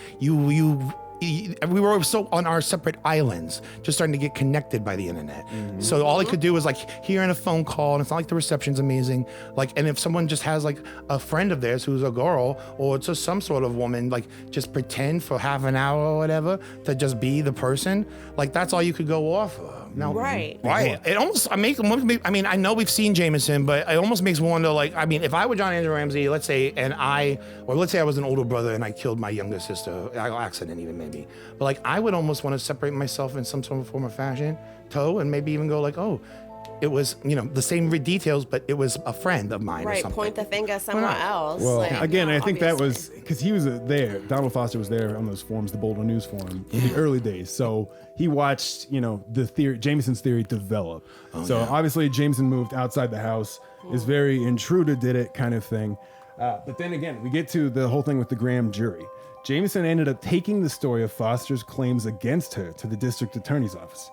we were so on our separate islands, just starting to get connected by the internet. So all I could do was like hear in a phone call, and it's not like the reception's amazing. Like, and if someone just has like a friend of theirs who's a girl or it's just some sort of woman, like just pretend for half an hour or whatever to just be the person, like that's all you could go off of. Now, Right. It almost I mean, I know we've seen Jameson, but it almost makes me wonder. Like, I mean, if I were John Andrew Ramsey, let's say I was an older brother and I killed my younger sister, accident even maybe, but like I would almost want to separate myself in some sort of form or fashion, and maybe even go like, oh, it was the same details, but it was a friend of mine or Right, something. point the finger somewhere else. Well, like, again, I think that obviously. was because he was there. Donald Foster was there on those forums, the Boulder News Forum, in the early days. So he watched, the theory, Jameson's theory develop. Obviously, Jameson moved outside the house, is very intruder did it kind of thing. But then again, we get to the whole thing with the grand jury. Jameson ended up taking the story of Foster's claims against her to the district attorney's office.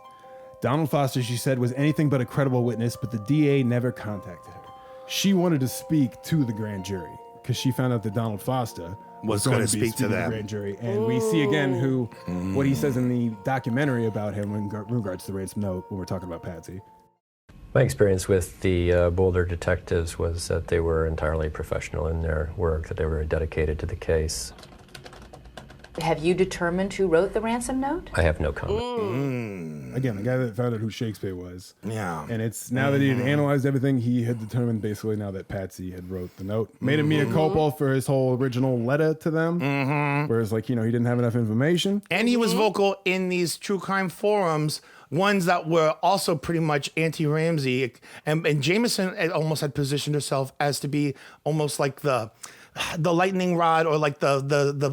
Donald Foster, she said, was anything but a credible witness, but the DA never contacted her. She wanted to speak to the grand jury because she found out that Donald Foster was going to speak to the grand jury. And we see again what he says in the documentary about him in regards to the ransom note when we're talking about Patsy. My experience with the Boulder detectives was that they were entirely professional in their work, that they were dedicated to the case. Have you determined who wrote the ransom note? I have no comment. Again, the guy that found out who Shakespeare was. Yeah. And it's now that he had analyzed everything, he had determined basically now that Patsy had wrote the note. Made him mea culpa for his whole original letter to them. Whereas, he didn't have enough information. And he was vocal in these true crime forums, ones that were also pretty much anti-Ramsey. And Jameson almost had positioned herself as to be almost like the lightning rod or like the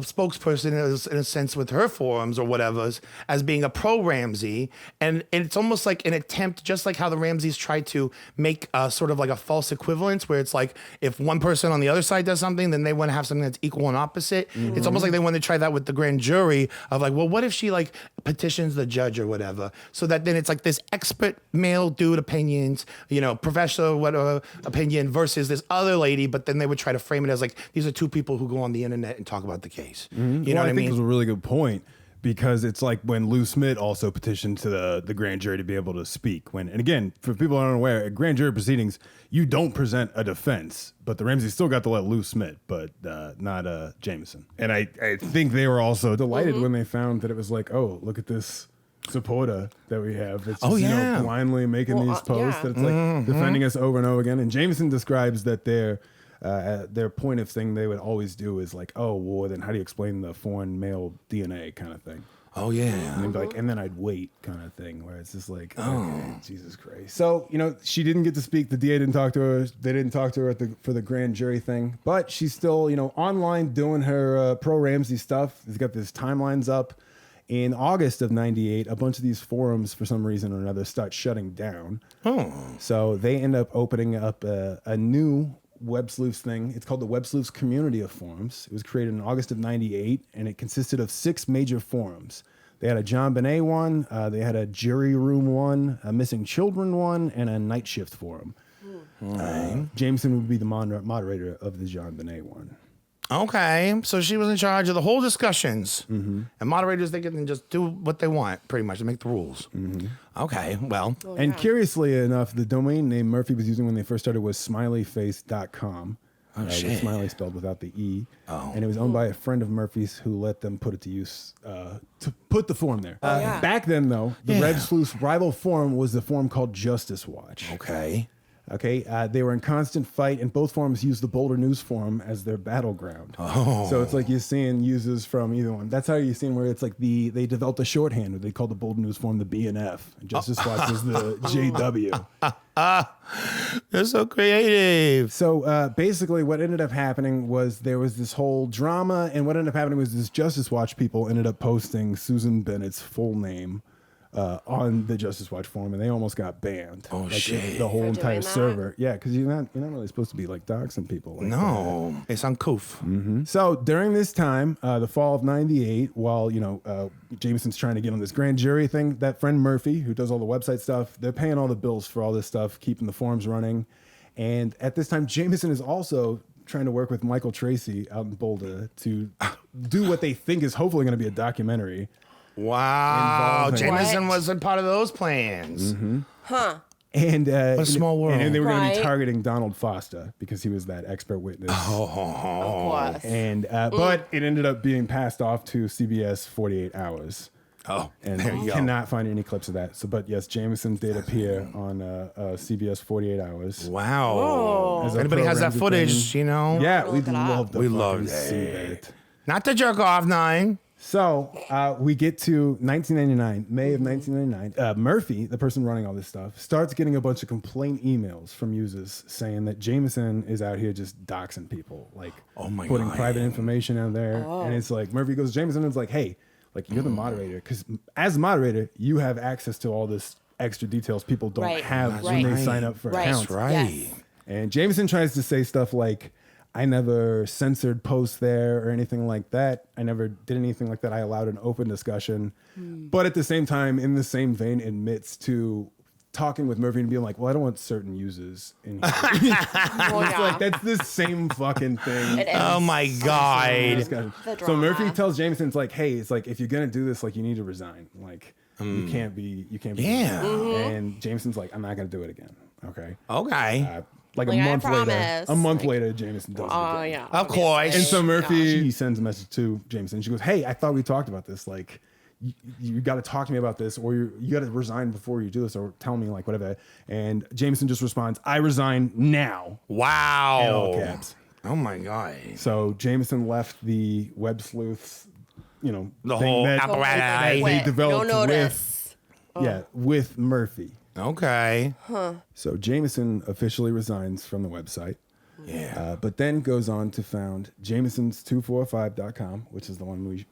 spokesperson in a sense with her forums or whatever as being a pro-Ramsey. And it's almost like an attempt, just like how the Ramseys tried to make sort of like a false equivalence where it's like if one person on the other side does something, then they want to have something that's equal and opposite. It's almost like they want to try that with the grand jury of like, well, what if she like petitions the judge or whatever? So that then it's like this expert male dude opinions, professor whatever opinion versus this other lady, but then they would try to frame it as like, these are two people who go on the internet and talk about the case. You know what I mean? I think it was a really good point because it's like when Lou Smith also petitioned to the grand jury to be able to speak. And again, for people who aren't aware, at grand jury proceedings, you don't present a defense, but the Ramseys still got to let Lou Smith, but not Jameson. And I think they were also delighted when they found that it was like, oh, look at this supporter that we have that's just, blindly making these posts that it's like defending us over and over again. And Jameson describes that they're their point of thing they would always do is like, oh, well, then how do you explain the foreign male DNA kind of thing? Oh yeah. And they'd be like, and then I'd wait kind of thing, where it's just like, okay, Jesus Christ. So, you know, she didn't get to speak. The DA didn't talk to her. They didn't talk to her for the grand jury thing. But she's still, you know, online doing her pro Ramsey stuff. She's got these timelines up. In August of 98, a bunch of these forums, for some reason or another, start shutting down. Oh. So they end up opening up a new Websleuths thing. It's called the Websleuths Community of Forums. It was created in August of 98, and it consisted of 6 major forums. They had a JonBenet one, they had a jury room one, a missing children one, and a night shift forum. Jameson would be the moderator of the JonBenet one. Okay, so she was in charge of the whole discussions, and moderators, they can just do what they want, pretty much, to make the rules. Okay, well. And curiously enough, the domain name Murphy was using when they first started was smileyface.com. With smiley spelled without the E. And it was owned by a friend of Murphy's who let them put it to use, to put the forum there. Back then, though, the Websleuths' rival forum was the forum called Justice Watch. Okay, they were in constant fight, and both forums used the Boulder News Forum as their battleground. So it's like you're seeing users from either one. That's how you're seeing where it's like they developed a shorthand where they called the Boulder News Forum the BNF, and Justice Watch was the JW. They're so creative. So basically what ended up happening was there was this whole drama, and what ended up happening was this Justice Watch people ended up posting Susan Bennett's full name on the Justice Watch forum, and they almost got banned. Shit! The whole entire server. Yeah, because you're not really supposed to be like doxing people. Like no, it's uncouth. So during this time, the fall of '98, while Jameson's trying to get on this grand jury thing, that friend Murphy, who does all the website stuff, they're paying all the bills for all this stuff, keeping the forums running. And at this time, Jameson is also trying to work with Michael Tracy out in Boulder to do what they think is hopefully going to be a documentary. Wow, Jameson wasn't part of those plans. Huh. And what a small world. And they were going to be targeting Donald Foster because he was that expert witness. Of course. And but it ended up being passed off to CBS 48 Hours. And there you cannot find any clips of that. So, but yes, Jameson did appear on CBS 48 Hours. Wow. If anybody has that footage, Yeah, we'd love to see that. Not the jerk off 9. So we get to 1999, May of 1999. Murphy, the person running all this stuff, starts getting a bunch of complaint emails from users saying that Jameson is out here just doxing people, like putting private information out there. And it's like Murphy goes to Jameson and is like, hey, like you're the moderator, because as a moderator, you have access to all this extra details people don't have when they sign up for accounts. Right. And Jameson tries to say stuff like, I never censored posts there or anything like that. I never did anything like that. I allowed an open discussion. But at the same time, in the same vein, admits to talking with Murphy and being like, well, I don't want certain users in here. It's like, that's the same fucking thing. Oh my God. So Murphy tells Jameson, it's like, hey, it's like, if you're going to do this, like, you need to resign. Like, you can't be. Yeah. And Jameson's like, I'm not going to do it again. Okay. Like a month later, Jameson does it again. Yeah. Of course. And so Murphy, he sends a message to Jameson. She goes, hey, I thought we talked about this. Like, you got to talk to me about this, or you got to resign before you do this, or tell me, like, whatever. And Jameson just responds, I resign now. Wow. In all caps. Oh, my God. So Jameson left the Websleuths, the whole apparatus they developed with Murphy. Okay. So Jameson officially resigns from the website. Yeah. But then goes on to found Jamesons245.com, which is the one we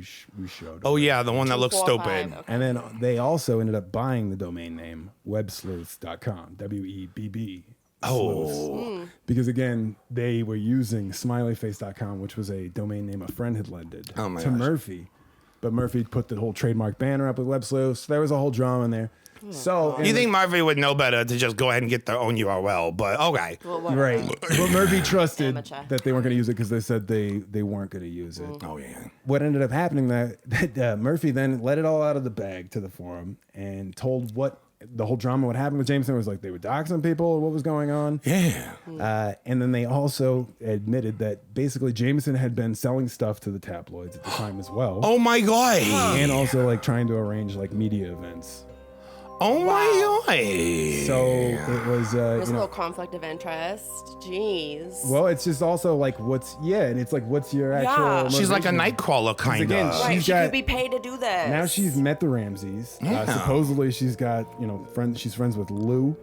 showed. Oh, yeah, the one that looks stupid. Okay. And then they also ended up buying the domain name Websleuths.com, WEBB. Because again, they were using smileyface.com, which was a domain name a friend had lended to Murphy. But Murphy put the whole trademark banner up with Websleuths. So there was a whole drama in there. So you think Murphy would know better to just go ahead and get their own URL, but okay. Right. But Murphy trusted that they weren't going to use it because they said they weren't going to use it. Oh, yeah. What ended up happening that Murphy then let it all out of the bag to the forum and told what the whole drama what happened with Jameson was like they were doxing people, what was going on. Yeah. And then they also admitted that basically Jameson had been selling stuff to the tabloids at the time as well. Oh, my God. And also like trying to arrange like media events. Oh my God. So it was, There's a little conflict of interest. Jeez. Well, it's just also like and it's like what's your actual Yeah. She's like a motivation? nightcrawler kind again, of. Right, she's she got- could be paid to do this. Now she's met the Ramseys. Yeah. Supposedly she's got, friends. She's friends with Lou.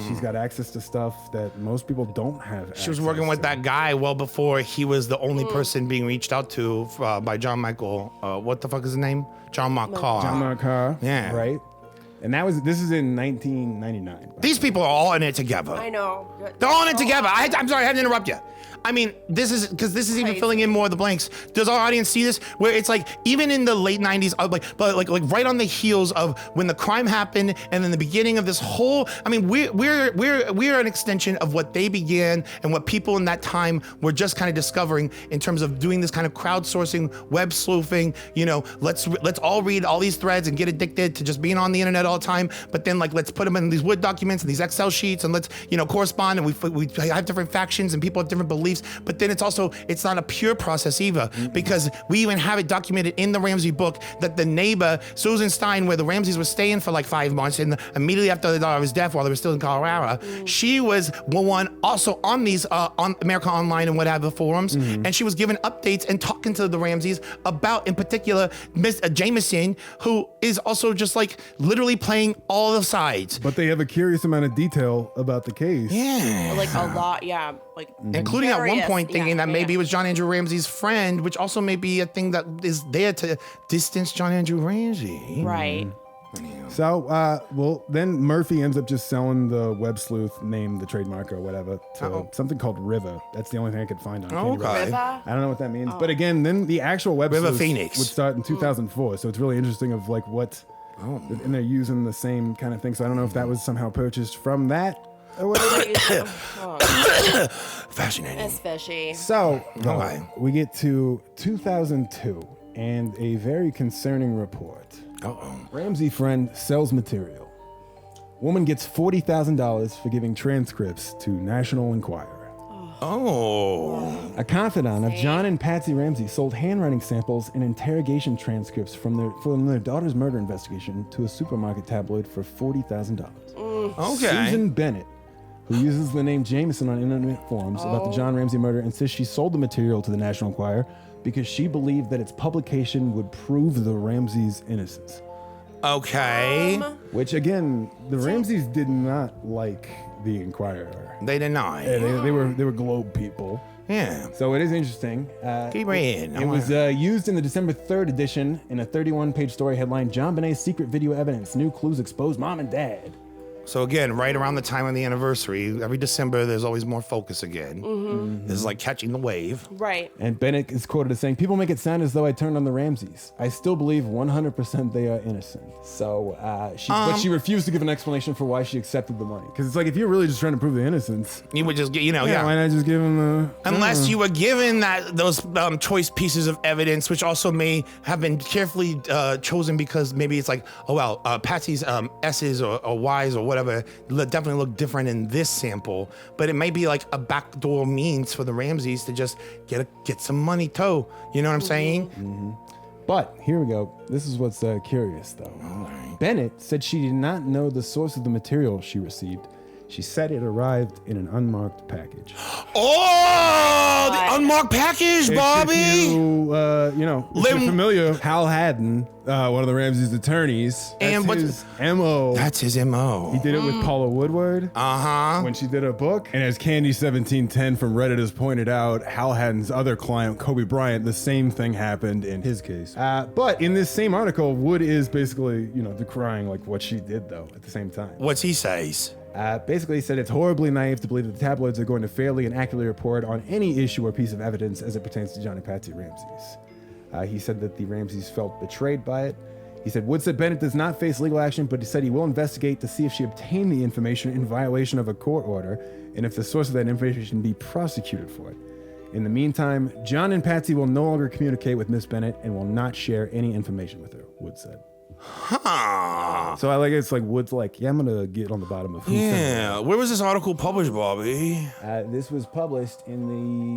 She's got access to stuff that most people don't have. She was working with that guy well before he was the only person being reached out to by John Michael. What the fuck is his name? John McCall. John Marcar. Yeah. Right. And this is in 1999. These people are all in it together. I know. They're all in it together. I'm sorry, I had to interrupt you. I mean, this is even Crazy. filling in more of the blanks. Does our audience see this? Where it's like even in the late '90s, like right on the heels of when the crime happened, and then the beginning of this whole. I mean, we're an extension of what they began and what people in that time were just kind of discovering in terms of doing this kind of crowdsourcing, web sleuthing. Let's all read all these threads and get addicted to just being on the internet all the time. But then let's put them in these Word documents and these Excel sheets, and let's correspond. And we have different factions and people have different beliefs. But then it's not a pure process either, because we even have it documented in the Ramsey book that the neighbor, Susan Stein, where the Ramseys were staying for like 5 months, and immediately after the daughter was dead while they were still in Colorado, she was one also on these on America Online and whatever forums, and she was giving updates and talking to the Ramseys about, in particular, Miss Jameson, who is also just like literally playing all the sides. But they have a curious amount of detail about the case. Yeah. Like a lot, yeah. Like Including at one curious, point thinking that maybe yeah. it was John Andrew Ramsey's friend, which also may be a thing that is there to distance John Andrew Ramsey. Right. So, then Murphy ends up just selling the Web Sleuth name, the trademark or whatever, to something called Riva. That's the only thing I could find on ACandyRose. Okay. River? I don't know what that means. But again, then the actual Web River Sleuth Phoenix. would start in 2004. So it's really interesting of like what, and they're using the same kind of thing. So I don't know if that was somehow purchased from that or whatever. Fascinating. That's fishy. So Okay. we get to 2002 and a very concerning report. Uh-oh. Ramsey friend sells material. Woman gets $40,000 for giving transcripts to National Enquirer. Oh. A confidant of John and Patsy Ramsey sold handwriting samples and interrogation transcripts from their daughter's murder investigation to a supermarket tabloid for $40,000. Okay. Susan Bennett, who uses the name Jameson on internet forums about the John Ramsey murder, insists she sold the material to the National Enquirer because she believed that its publication would prove the Ramseys' innocence. Okay. Which, again, the Ramseys did not like the Enquirer. They deny. Yeah, they were Globe people. Yeah. So it is interesting. Keep reading. It was used in the December 3rd edition in a 31-page story headline, JonBenet's secret video evidence, new clues expose mom and dad. So again, right around the time of the anniversary, every December, there's always more focus again. This is like catching the wave. Right. And Bennett is quoted as saying, people make it sound as though I turned on the Ramseys. I still believe 100% they are innocent. So, but she refused to give an explanation for why she accepted the money. Because it's like, if you're really just trying to prove the innocence, You would just get, why not just give them the... Unless you were given those choice pieces of evidence, which also may have been carefully chosen because maybe it's like, Patsy's S's or Y's or whatever definitely look different in this sample, but it may be like a backdoor means for the Ramseys to just get some money too. You know what I'm saying? But here we go. This is what's curious, though. Bennett said she did not know the source of the material she received. She said it arrived in an unmarked package. Oh, the unmarked package, Bobby. If you're familiar, Hal Haddon, one of the Ramseys' attorneys, And that's his MO. That's his MO. He did it with Paula Woodward. When she did her book. And as Candy1710 from Reddit has pointed out, Hal Haddon's other client, Kobe Bryant, the same thing happened in his case. But in this same article, Wood is basically, decrying like what she did, though, at the same time. What's he says? Basically, he said it's horribly naive to believe that the tabloids are going to fairly and accurately report on any issue or piece of evidence as it pertains to John and Patsy Ramseys. He said that the Ramseys felt betrayed by it. He said, Wood said Bennett does not face legal action, but he said he will investigate to see if she obtained the information in violation of a court order and if the source of that information be prosecuted for it. In the meantime, John and Patsy will no longer communicate with Miss Bennett and will not share any information with her, Wood said. Huh. So it's like Wood's like, yeah, I'm gonna get on the bottom of who sent Yeah. Where was this article published, Bobby? it. This was published in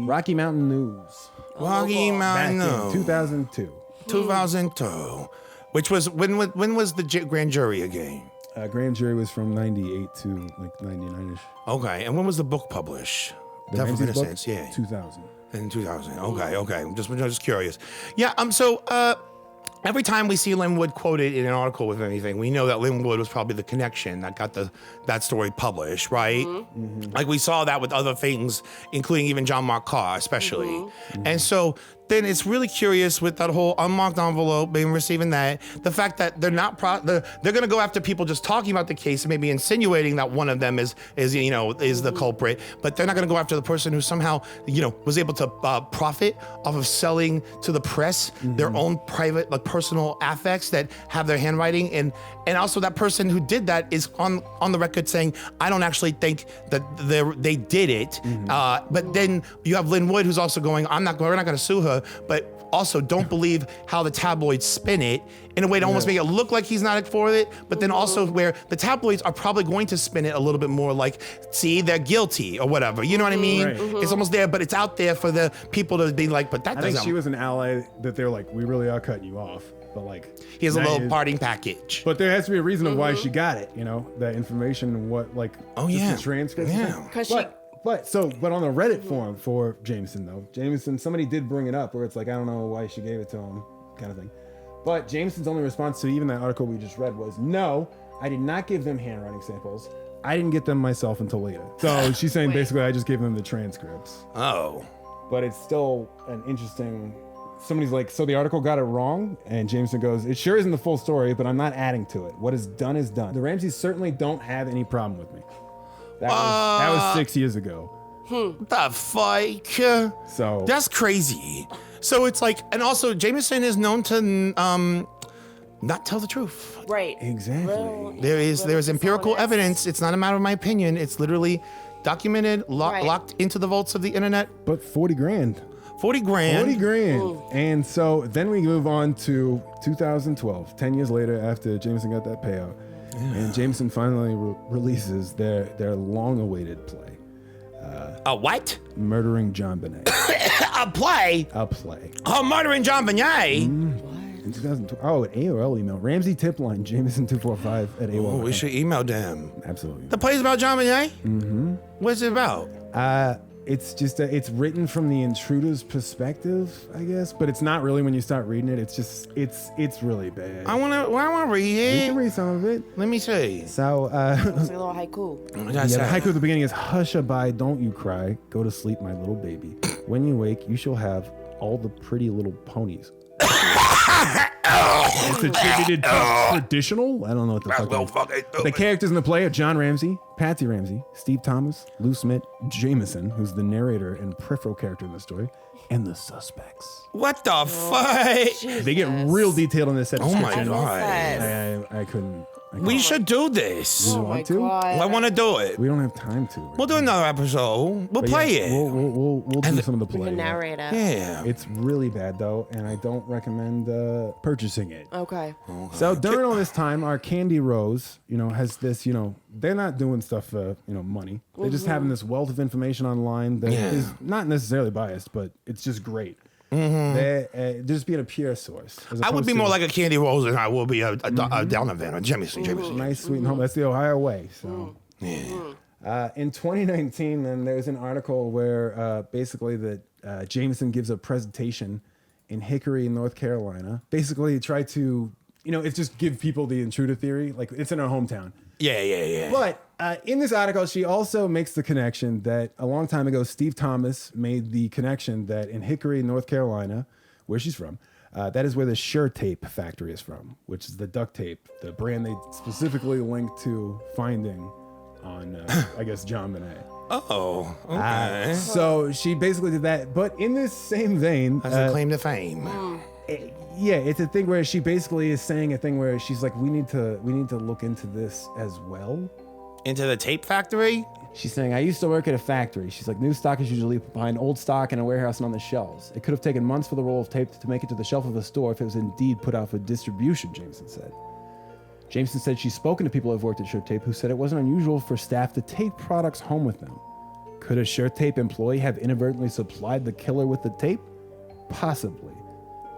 the Rocky Mountain News Rocky back Mountain in 2002. 2002. Which was when was the grand jury again? Grand Jury was from 98 to like 99ish. Okay, and when was the book published? The Death of Ramsey's book? Innocence, yeah. 2000. In 2000. Okay. I'm just curious. Yeah. Every time we see Linwood quoted in an article with anything, we know that Linwood was probably the connection that got that story published, right? Mm-hmm. Like we saw that with other things, including even John Mark Carr, especially. Mm-hmm. And so then it's really curious with that whole unmarked envelope being receiving that, the fact that they're not they're going to go after people just talking about the case and maybe insinuating that one of them is the culprit, but they're not going to go after the person who somehow was able to profit off of selling to the press their own private personal affects that have their handwriting, and also that person who did that is on the record saying, I don't actually think that they did it, but then you have Linwood who's also going, we're not going to sue her, but also don't believe how the tabloids spin it in a way to almost make it look like he's not for it, but then also where the tabloids are probably going to spin it a little bit more like, see, they're guilty or whatever. You know what I mean? Right. It's almost there, but it's out there for the people to be like, but that doesn't. I think she was an ally that they're like, we really are cutting you off, but like. Here's a little parting package. But there has to be a reason of why she got it, that information and what, like, the transcripts. Yeah. Because But on the Reddit forum for Jameson, somebody did bring it up where it's like, I don't know why she gave it to him, kind of thing. But Jameson's only response to even that article we just read was, no, I did not give them handwriting samples. I didn't get them myself until later. So she's saying basically I just gave them the transcripts. Oh. But it's still an interesting, somebody's like, so the article got it wrong? And Jameson goes, it sure isn't the full story, but I'm not adding to it. What is done is done. The Ramseys certainly don't have any problem with me. That was 6 years ago. The fuck? So that's crazy. So it's like, and also Jameson is known to not tell the truth. Right. Exactly. There is empirical evidence. It's not a matter of my opinion. It's literally documented, locked into the vaults of the internet. But 40 grand. 40 grand. 40 grand. Ooh. And so then we move on to 2012, 10 years later after Jameson got that payout. Yeah. And Jameson finally releases their long-awaited play. A what? Murdering JonBenet. A play? A play. Oh, Murdering JonBenet? In 2012. At AOL email. Ramsey tip line, Jameson245 at AOL. Oh, we should email them. Absolutely. The play's about JonBenet? Mm-hmm. What's it about? It's just it's written from the intruder's perspective, I guess, but it's not really when you start reading it. It's just it's really bad. I wanna read it. You can read some of it. Let me see. So it's like a little haiku. The haiku at the beginning is "Hush-a-bye, don't you cry. Go to sleep, my little baby. When you wake, you shall have all the pretty little ponies." It's attributed to traditional. I don't know what the fuck. The characters in the play are John Ramsey, Patsy Ramsey, Steve Thomas, Lou Smith, Jameson, who's the narrator and peripheral character in the story, and the suspects. What the fuck? They get real detailed on this set. Oh my god! I couldn't. We should do this. You want to? I want to do it. We don't have time to. We'll do another episode. We'll play it. We'll do some of the play. The narrator. Yeah. It's really bad though, and I don't recommend purchasing it. Okay. So during all this time, our ACandyRose, has this, they're not doing stuff for, money. They're just having this wealth of information online that is not necessarily biased, but it's just great. They're just being a pure source. I would be more like a ACandyRose than I will be a Donovan or Jameson. Nice, sweet, and home. That's the Ohio way. So, in 2019, then there's an article where basically that Jameson gives a presentation in Hickory, North Carolina. Basically, try to, it's just give people the intruder theory. Like it's in our hometown. Yeah. But in this article, she also makes the connection that a long time ago, Steve Thomas made the connection that in Hickory, North Carolina, where she's from, that is where the Sure Tape factory is from, which is the duct tape, the brand they specifically linked to finding on, I guess, JonBenet. Oh, okay. So she basically did that. But in this same vein... As a claim to fame. It's a thing where she basically is saying a thing where she's like, we need to look into this as well. Into the tape factory? She's saying, I used to work at a factory. She's like, new stock is usually behind old stock in a warehouse and on the shelves. It could have taken months for the roll of tape to make it to the shelf of a store if it was indeed put out for distribution, Jameson said. Jameson said she's spoken to people who have worked at Sure Tape who said it wasn't unusual for staff to take products home with them. Could a Sure Tape employee have inadvertently supplied the killer with the tape? Possibly.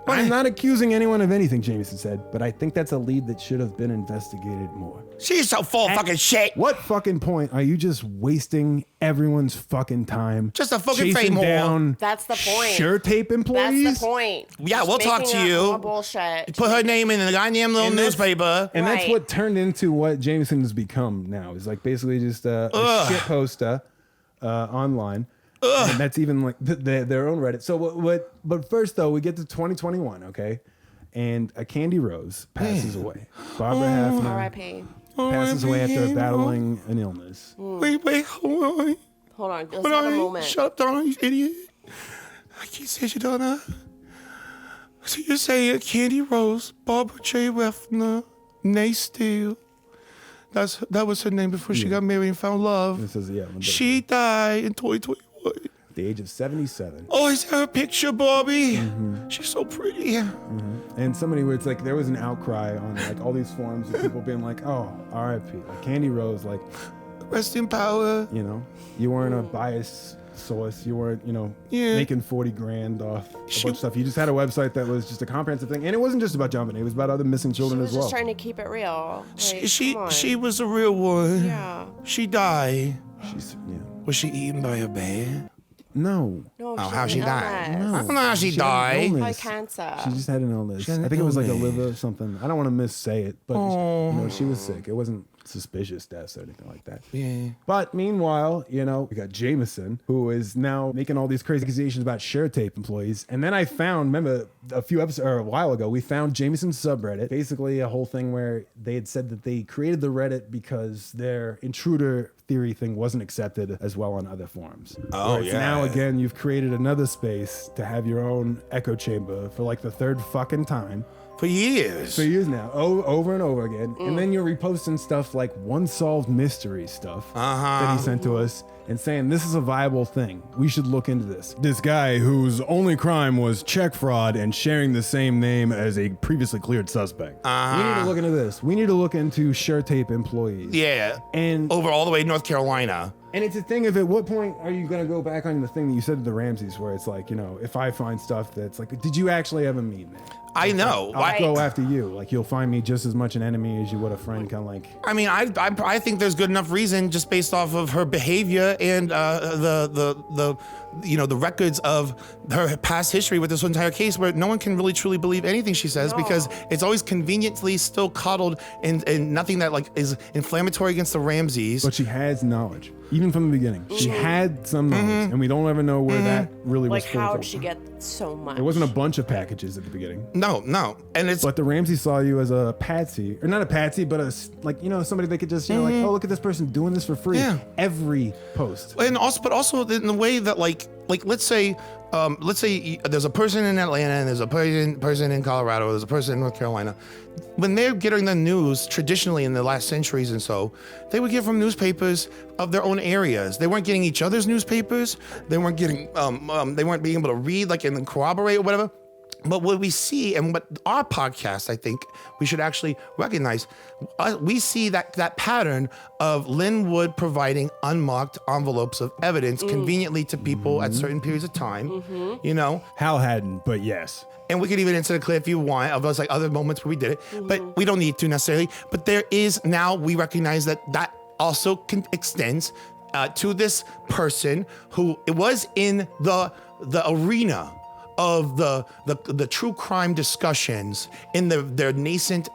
I'm not accusing anyone of anything, Jameson said, but I think that's a lead that should have been investigated more. She's so full of fucking shit. What fucking point are you just wasting everyone's fucking time? Just a fucking chasing fame whore. down That's the point. Sure tape employees? That's the point. Yeah, Just we'll talk making to up you. more bullshit. Put her name in the goddamn little And that's- newspaper. And that's Right. what turned into what Jameson has become now. Is like basically just a shit poster online. And that's even like their own Reddit. So but first though, we get to 2021, okay? And ACandyRose passes away. Barbara Hafner R.I.P. passes away after battling an illness. Wait, hold on. Hold on. Let's have a moment. Shut up, Donna, you idiot. I can't say you, Donna. So you're saying ACandyRose, Barbara J. Hafner, Nay Steele. That was her name before she got married and found love. This is, She died in 2021. at the age of 77. Oh, is that her picture, Barbie? She's so pretty. And somebody where it's like there was an outcry on like all these forums of people being like, oh, R.I.P. Like ACandyRose, like, Rest in power. you know, you weren't a biased source. You weren't, you know, Yeah. making 40 grand off a bunch of stuff. You just had a website that was just a comprehensive thing. And it wasn't just about JonBenet. It was about other missing She children was as well. just trying to keep it real. Like, come on. She was a real one. Yeah. She died. Yeah. Was she eaten by a bear? No. No, Oh, how she had an died? illness. I don't know how she She had an died. illness. Like cancer. She just had an illness. had an I think it was like a illness. liver or something. I don't want to missay it, but you know, she was sick. It wasn't suspicious deaths or anything like that. Yeah. But meanwhile, you know, we got Jameson, who is now making all these crazy accusations about Sure Tape employees. And then I found, remember a few episodes or a while ago, we found Jameson's subreddit, basically a whole thing where they had said that they created the Reddit because their intruder theory thing wasn't accepted as well on other forums. Oh, Where it's yeah. now again, you've created another space to have your own echo chamber for like the third fucking time. For years. For years now, over and over again. And then you're reposting stuff like unsolved mystery stuff that he sent to us and saying this is a viable thing. We should look into this. This guy whose only crime was check fraud and sharing the same name as a previously cleared suspect. We need to look into this. We need to look into Sure Tape employees. Yeah. And Over all the way to North Carolina. and it's a thing of at what point are you going to go back on the thing that you said to the Ramseys where it's like, you know, if I find stuff that's like, did you actually ever mean that? I know. I'll go after you. Like you'll find me just as much an enemy as you would a friend. Kind of like I mean, I think there's good enough reason just based off of her behavior and the you know the records of her past history with this entire case, where no one can really truly believe anything she says because it's always conveniently still coddled and nothing that like is inflammatory against the Ramseys. but she has knowledge, even from the beginning. She had some knowledge, and we don't ever know where that really was. Like, full how from. did she get so much? It wasn't a bunch of packages at the beginning. No, and it's But the Ramsey saw you as a patsy, or not a patsy, but like, you know, somebody they could just, you know, like, oh, look at this person doing this for free. Yeah. Every post. and also in the way that like let's say there's a person in Atlanta and there's a person in Colorado, there's a person in North Carolina. When they're getting the news traditionally in the last centuries and so, they would get from newspapers of their own areas. They weren't getting each other's newspapers. They weren't getting they weren't being able to read like and then corroborate or whatever. But what we see, and what our podcast, I think we should actually recognize, we see that pattern of Lynn Wood providing unmarked envelopes of evidence conveniently to people at certain periods of time, you know? Hal hadn't, but yes. And we could even insert a clip if you want of us like other moments where we did it, but we don't need to necessarily. But there is now, we recognize that also extends to this person who it was in the arena of the true crime discussions in their nascent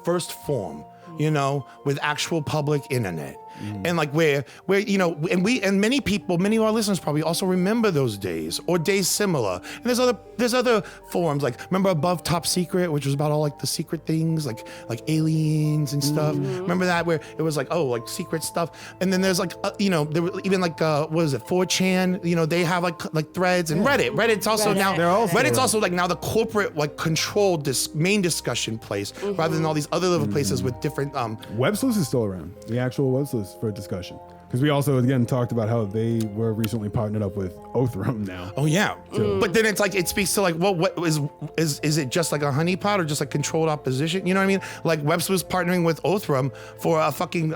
first form, you know, with actual public internet. And like where you know, and many of our listeners probably also remember those days or days similar. And there's other forums, like remember Above Top Secret, which was about all like the secret things, like aliens and stuff. Remember that, where it was like, oh, like secret stuff. And then there's like you know, there were even like what is it, 4chan, you know, they have like threads, and Reddit's also now Reddit's also like now the corporate like controlled main discussion place rather than all these other little places with different Websleuths is still around. The actual Websleuths for discussion. Because we also, again, talked about how they were recently partnered up with Othram now. Oh yeah, but then it's like it speaks to like, well, what is it just like a honeypot or just like controlled opposition? You know what I mean? Like Websleuths partnering with Othram for a fucking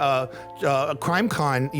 crime con,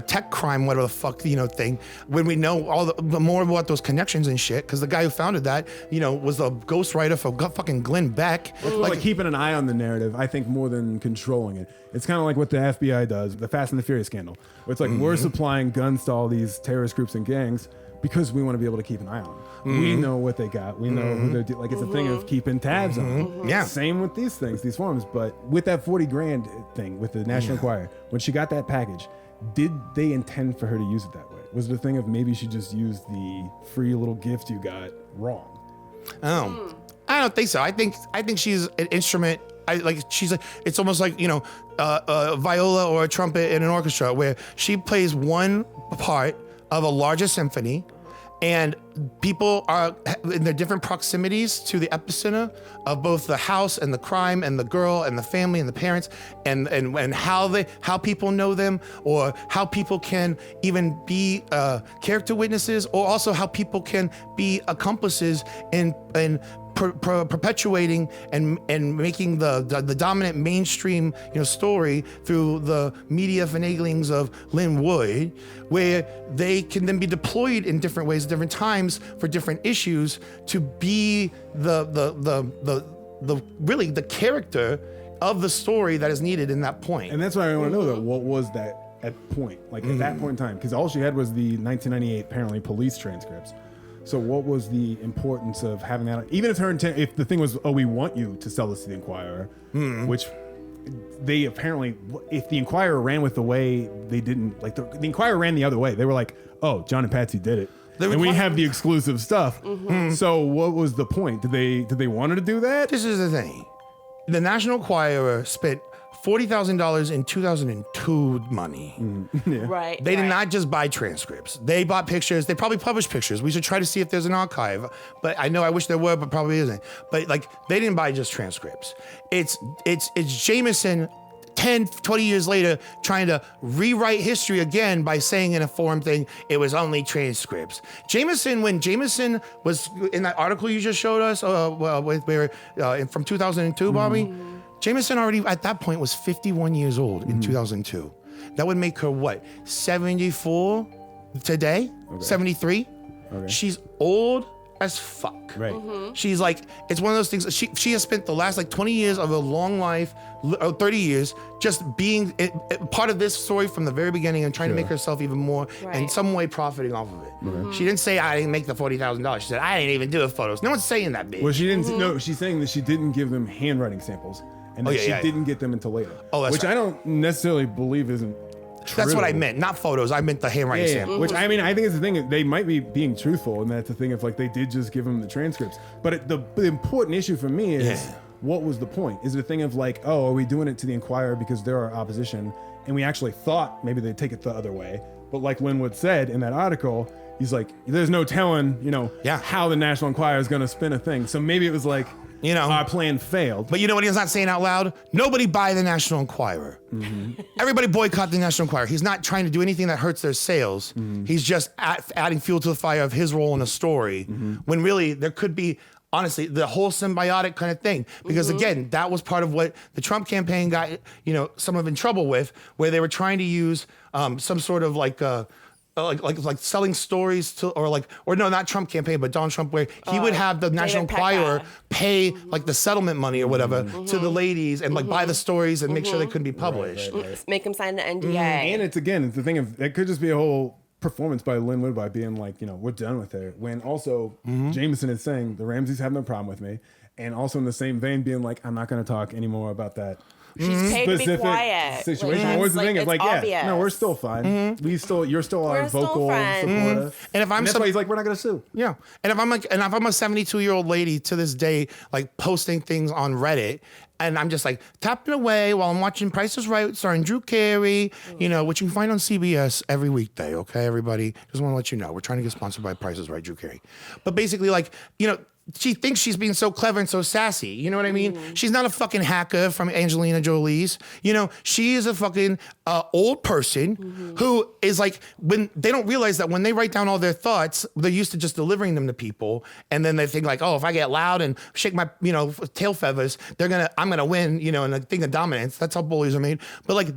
tech crime, whatever the fuck thing. When we know all the more about those connections and shit, because the guy who founded that, was the ghostwriter for fucking Glenn Beck. Like keeping an eye on the narrative, I think, more than controlling it. It's kind of like what the FBI does, the Fast and the Furious scandal. Where it's like we're supplying guns to all these terrorist groups and gangs because we want to be able to keep an eye on them. We know what they got. We know who they're like. It's a thing of keeping tabs on them. Yeah. Same with these things, these forms. But with that 40 grand thing with the National Enquirer, when she got that package, did they intend for her to use it that way? Was it a thing of maybe she just used the free little gift you got wrong? Oh, I don't think so. I think she's an instrument. It's almost like a viola or a trumpet in an orchestra where she plays one part of a larger symphony, and people are in their different proximities to the epicenter of both the house and the crime and the girl and the family and the parents and how people know them, or how people can even be character witnesses, or also how people can be accomplices in perpetuating and making the dominant mainstream story through the media finaglings of Lynn Wood, where they can then be deployed in different ways at different times for different issues to be really the character of the story that is needed in that point. And that's why I want to know that. What was that at point? Like at that point in time? Because all she had was the 1998 apparently police transcripts. So what was the importance of having that? Even if her intent, if the thing was, oh, we want you to sell this to the Enquirer, which they apparently, if the Enquirer ran with the way they didn't, like the Enquirer ran the other way. They were like, oh, John and Patsy did it. And we have the exclusive stuff. So what was the point? Did they want her to do that? This is the thing. The National Enquirer spent $40,000 in 2002 money. Right. They did not just buy transcripts. They bought pictures. They probably published pictures. We should try to see if there's an archive. But I wish there were, but probably isn't. But like, they didn't buy just transcripts. It's Jameson 10, 20 years later trying to rewrite history again by saying in a forum thing, it was only transcripts. When Jameson was in that article you just showed us, from 2002, Bobby, Jameson already at that point was 51 years old in 2002. That would make her what, 74 today? 73? Okay. She's old as fuck. Right. She's like, it's one of those things. She has spent the last like 20 years of a long life, 30 years, just being part of this story from the very beginning and trying to make herself even more in some way profiting off of it. She didn't say I didn't make the $40,000. She said I didn't even do the photos. No one's saying that, bitch. Well, she didn't. No, she's saying that she didn't give them handwriting samples, and that she didn't get them until later. Oh, that's which I don't necessarily believe isn't true. That's what I meant, not photos. I meant the handwriting sample. Which I think is the thing. They might be being truthful, and that's the thing. If like they did just give them the transcripts, but the important issue for me is what was the point? Is it a thing of like, oh, are we doing it to the Enquirer because they're our opposition, and we actually thought maybe they'd take it the other way? But like Linwood said in that article, he's like, there's no telling, how the National Enquirer is going to spin a thing. So maybe it was like, our plan failed. But you know what he's not saying out loud? Nobody buy the National Enquirer. Everybody boycott the National Enquirer. He's not trying to do anything that hurts their sales. He's just adding fuel to the fire of his role in the story, when really there could be, honestly, the whole symbiotic kind of thing. Because again, that was part of what the Trump campaign got, some of in trouble with, where they were trying to use some sort of like selling stories to, or no, not Trump campaign, but Donald Trump, where he would have the National Enquirer pay like the settlement money or whatever to the ladies and like buy the stories and make sure they couldn't be published. Right. Make them sign the NDA. And it's the thing of, it could just be a whole performance by Lynn Wood by being like, we're done with her. When also Jameson is saying the Ramseys have no problem with me. And also in the same vein being like, I'm not going to talk anymore about that. She's paid to be quiet. Situation. What's the thing? It's like, obvious. no, we're still fine. You're still our vocal supporter. And if that's why he's like, we're not gonna sue. Yeah. And if I'm like, if I'm a 72-year-old lady to this day, like posting things on Reddit, and I'm just like tapping away while I'm watching Price is Right starring Drew Carey, which you can find on CBS every weekday. Okay, everybody. Just want to let you know, we're trying to get sponsored by Price is Right, Drew Carey. But basically, like, she thinks she's being so clever and so sassy. You know what I mean? She's not a fucking hacker from Angelina Jolie's. You know, she is a fucking old person who is like, when they don't realize that when they write down all their thoughts, they're used to just delivering them to people. And then they think like, oh, if I get loud and shake my, tail feathers, I'm gonna win, and a thing of dominance. That's how bullies are made. But like,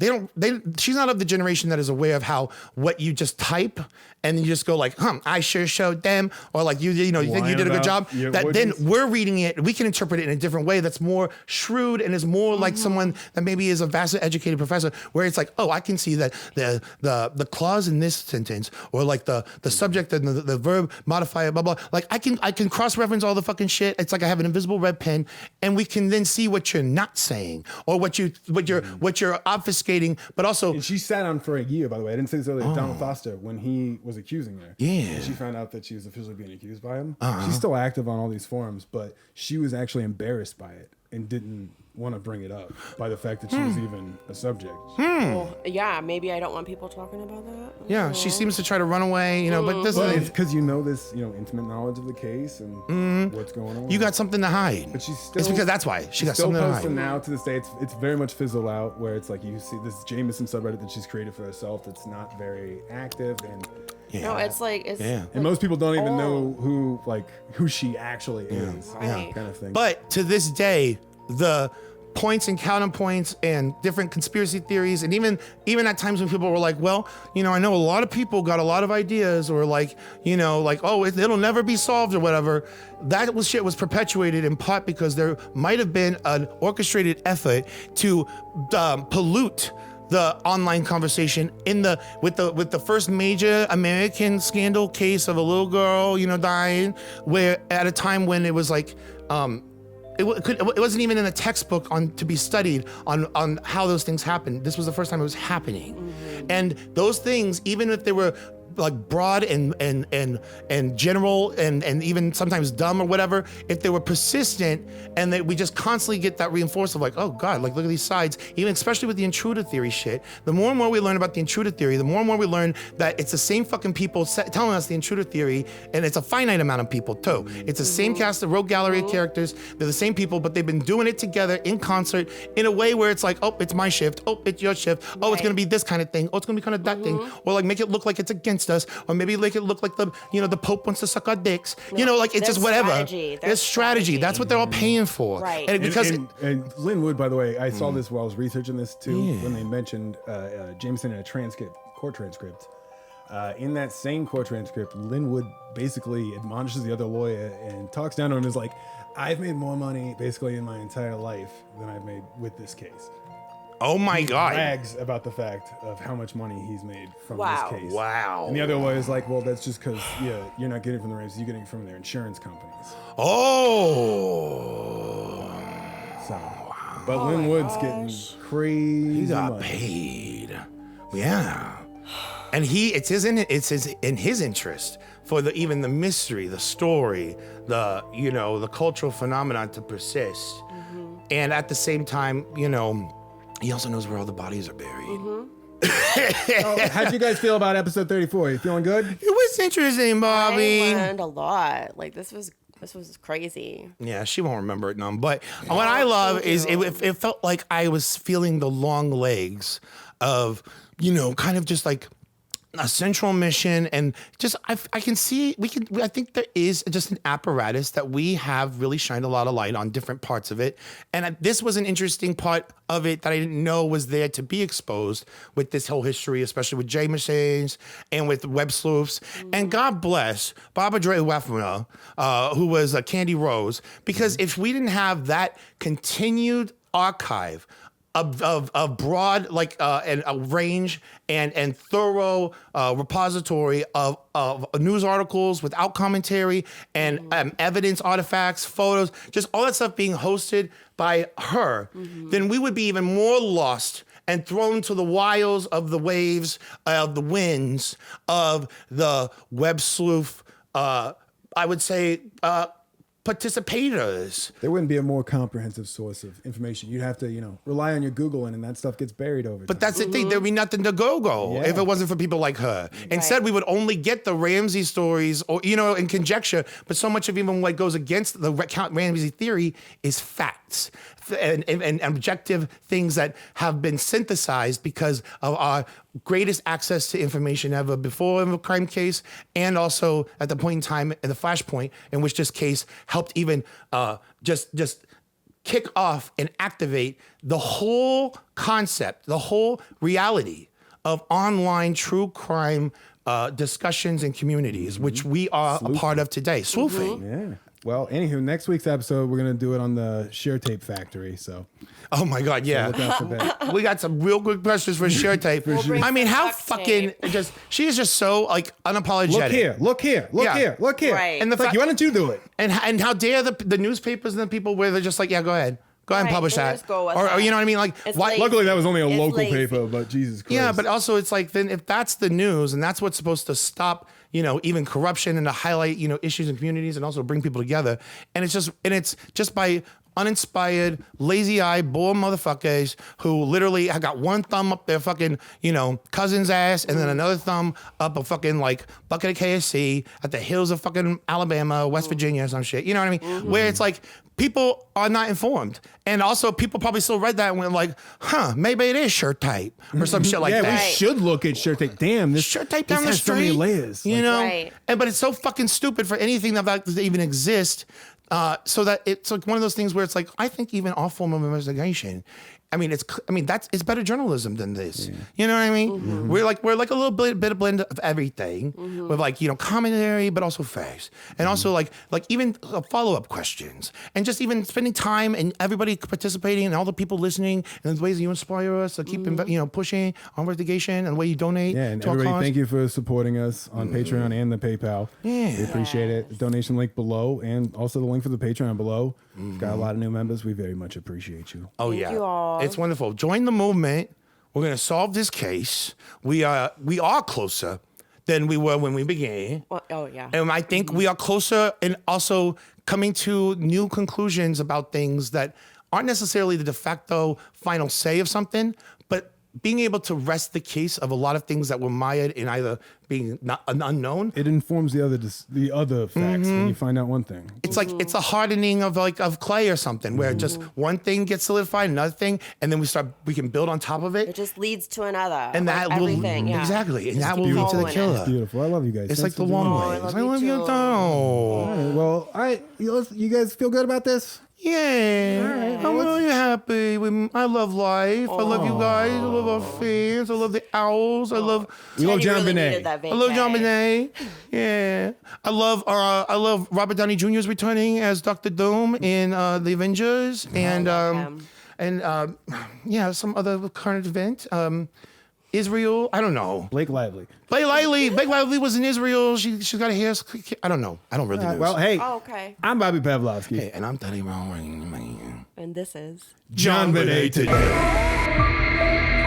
she's not of the generation that is aware of how what you just type and then you just go like, I sure showed them, or like you think you did a good job. That then we're reading it, we can interpret it in a different way that's more shrewd and is more like someone that maybe is a vastly educated professor, where it's like, oh, I can see that the clause in this sentence, or like the subject and the verb modifier, blah blah. Like I can cross-reference all the fucking shit. It's like I have an invisible red pen, and we can then see what you're not saying or what you're obfuscating, but also. And she sat on for a year, by the way. I didn't say this earlier. Donald Foster, when he was accusing her. Yeah. And she found out that she was officially being accused by him. She's still active on all these forums, but she was actually embarrassed by it and didn't want to bring it up by the fact that she was even a subject. Well, yeah, maybe I don't want people talking about that. Yeah, she seems to try to run away, but this But it's because this, intimate knowledge of the case and what's going on. You got something to hide. But she's still. It's because that's why she got still something to hide. posting now to this day. It's very much fizzled out, where it's like you see this Jameson subreddit that she's created for herself that's not very active and. Yeah. No, it's like and most people don't even know who she actually is, kind of thing. But to this day, the points and counterpoints and different conspiracy theories, and even at times when people were like, well, I know a lot of people got a lot of ideas, or like, oh, it'll never be solved or whatever. That shit was perpetuated in part because there might have been an orchestrated effort to pollute the online conversation with the first major American scandal case of a little girl, dying, where at a time when it was like, it wasn't even in a textbook to be studied on how those things happen. This was the first time it was happening, and those things, even if they were like broad and general and even sometimes dumb or whatever, if they were persistent and that we just constantly get that reinforced of like, oh God, like look at these sides, even especially with the intruder theory shit, the more and more we learn about the intruder theory, the more and more we learn that it's the same fucking people telling us the intruder theory, and it's a finite amount of people too. It's the same cast, the rogue gallery of characters, they're the same people, but they've been doing it together in concert in a way where it's like, oh, it's my shift, oh, it's your shift, oh, it's gonna be this kind of thing, oh, it's gonna be kind of that thing, or like make it look like it's against us, or maybe make it look like the Pope wants to suck our dicks. Like it's just whatever. There's strategy. That's what they're all paying for. Right. And Lynn Wood, by the way, I saw this while I was researching this too, when they mentioned Jameson in a court transcript. In that same court transcript, Lynn Wood basically admonishes the other lawyer and talks down on him and is like, I've made more money basically in my entire life than I've made with this case. Oh my God. Brags about the fact of how much money he's made from this case. Wow. And the other lawyer's like, well, that's just because you're not getting it from the Ramsey, you're getting it from their insurance companies. Oh. So, but Lynn Wood's getting crazy. He got money. paid. Yeah. And it's in his interest for even the mystery, the story, the cultural phenomenon to persist. Mm-hmm. And at the same time, he also knows where all the bodies are buried. Mm-hmm. How'd you guys feel about episode 34? You feeling good? It was interesting, Bobby. I learned a lot. Like this was crazy. Yeah, she won't remember it none. But what I love is it felt like I was feeling the long legs of, kind of just like a central mission, and just I can see I think there is just an apparatus that we have really shined a lot of light on different parts of it, and this was an interesting part of it that I didn't know was there to be exposed with this whole history, especially with Jameson and with Websleuths. And God bless Barbara Dre Weffner, who was ACandyRose, because if we didn't have that continued archive of broad and a range and thorough repository of news articles without commentary and evidence, artifacts, photos, just all that stuff being hosted by her, then we would be even more lost and thrown to the wiles of the waves, of the winds, of the web sleuth, I would say, participators. There wouldn't be a more comprehensive source of information. You'd have to, rely on your Googling, and that stuff gets buried over time. But that's the thing. There'd be nothing to go if it wasn't for people like her. Instead, we would only get the Ramsey stories, or and conjecture. But so much of even what goes against the Ramsey theory is facts and objective things that have been synthesized because of our greatest access to information ever before in a crime case, and also at the point in time in the flashpoint in which this case helped even just kick off and activate the whole concept, the whole reality of online true crime discussions and communities, which we are a part of today. Sleuthing. Yeah. Well, anywho, next week's episode, we're going to do it on the Share Tape Factory. So, oh my God, yeah. Look out for that. We got some real good questions for Share Tape. I mean, how fucking she is just so like unapologetic. Look here. Right. And why don't you do it? And how dare the newspapers and the people where they're just like, yeah, go ahead. Go ahead and publish that. Just go with or that. you know what I mean? Like, why? Luckily, that was only a local lazy. paper, but Jesus Christ. Yeah, but also it's like, then if that's the news and that's what's supposed to stop, even corruption and to highlight, issues in communities and also bring people together. And it's just by uninspired, lazy-eyed, bored motherfuckers who literally have got one thumb up their fucking, cousin's ass and then another thumb up a fucking like bucket of KFC at the hills of fucking Alabama, West Virginia or some shit. You know what I mean? Where it's like, people are not informed. And also people probably still read that and went like, maybe it is shirt tape or some shit like that. Yeah, we should look at shirt tape. Damn, this shirt tape this down the has street. so many layers. Right. But it's so fucking stupid for anything that even exists. So that it's like one of those things where it's like, I think even our form of investigation, it's better journalism than this. Yeah. You know what I mean? We're like a little bit of blend of everything with like, commentary, but also facts. And also like even follow-up questions and just even spending time and everybody participating and all the people listening and the ways that you inspire us to keep, pushing on investigation and the way you donate. Yeah, and to our everybody, cause. thank you for supporting us on Patreon and the PayPal. Yeah. We appreciate it. The donation link below and also the link for the Patreon below. We've got a lot of new members. We very much appreciate you. Oh, Thank yeah. you all. It's wonderful. Join the movement. We're going to solve this case. We are closer than we were when we began. Well, oh, yeah. And I think we are closer and also coming to new conclusions about things that aren't necessarily the de facto final say of something, but being able to rest the case of a lot of things that were mired in either being not an unknown. It informs the other facts when you find out one thing. It's like it's a hardening of clay or something where just one thing gets solidified, another thing, and then we can build on top of It it. just leads to another. And that will everything, yeah. exactly, and Just that keep will lead to the following it. killer. It's beautiful. I love you guys. It's Thanks like the for doing Longlegs. love I you love you too. too. All right, well, you guys feel good about this? Yeah, I'm really happy. I love life. I love you guys. I love our fans. I love the owls. I love Teddy JonBenet. really needed that I love vacay. JonBenet. Yeah, I love Robert Downey Jr. is returning as Dr. Doom in the Avengers, and some other current event. Israel. I don't know. Blake Lively. Blake Lively was in Israel. She's got a hair. I don't know. I don't really know. Well, hey, Oh, okay. I'm Bobby Pavlovsky. Hey, and I'm Teddy Brown. And this is JonBenet today.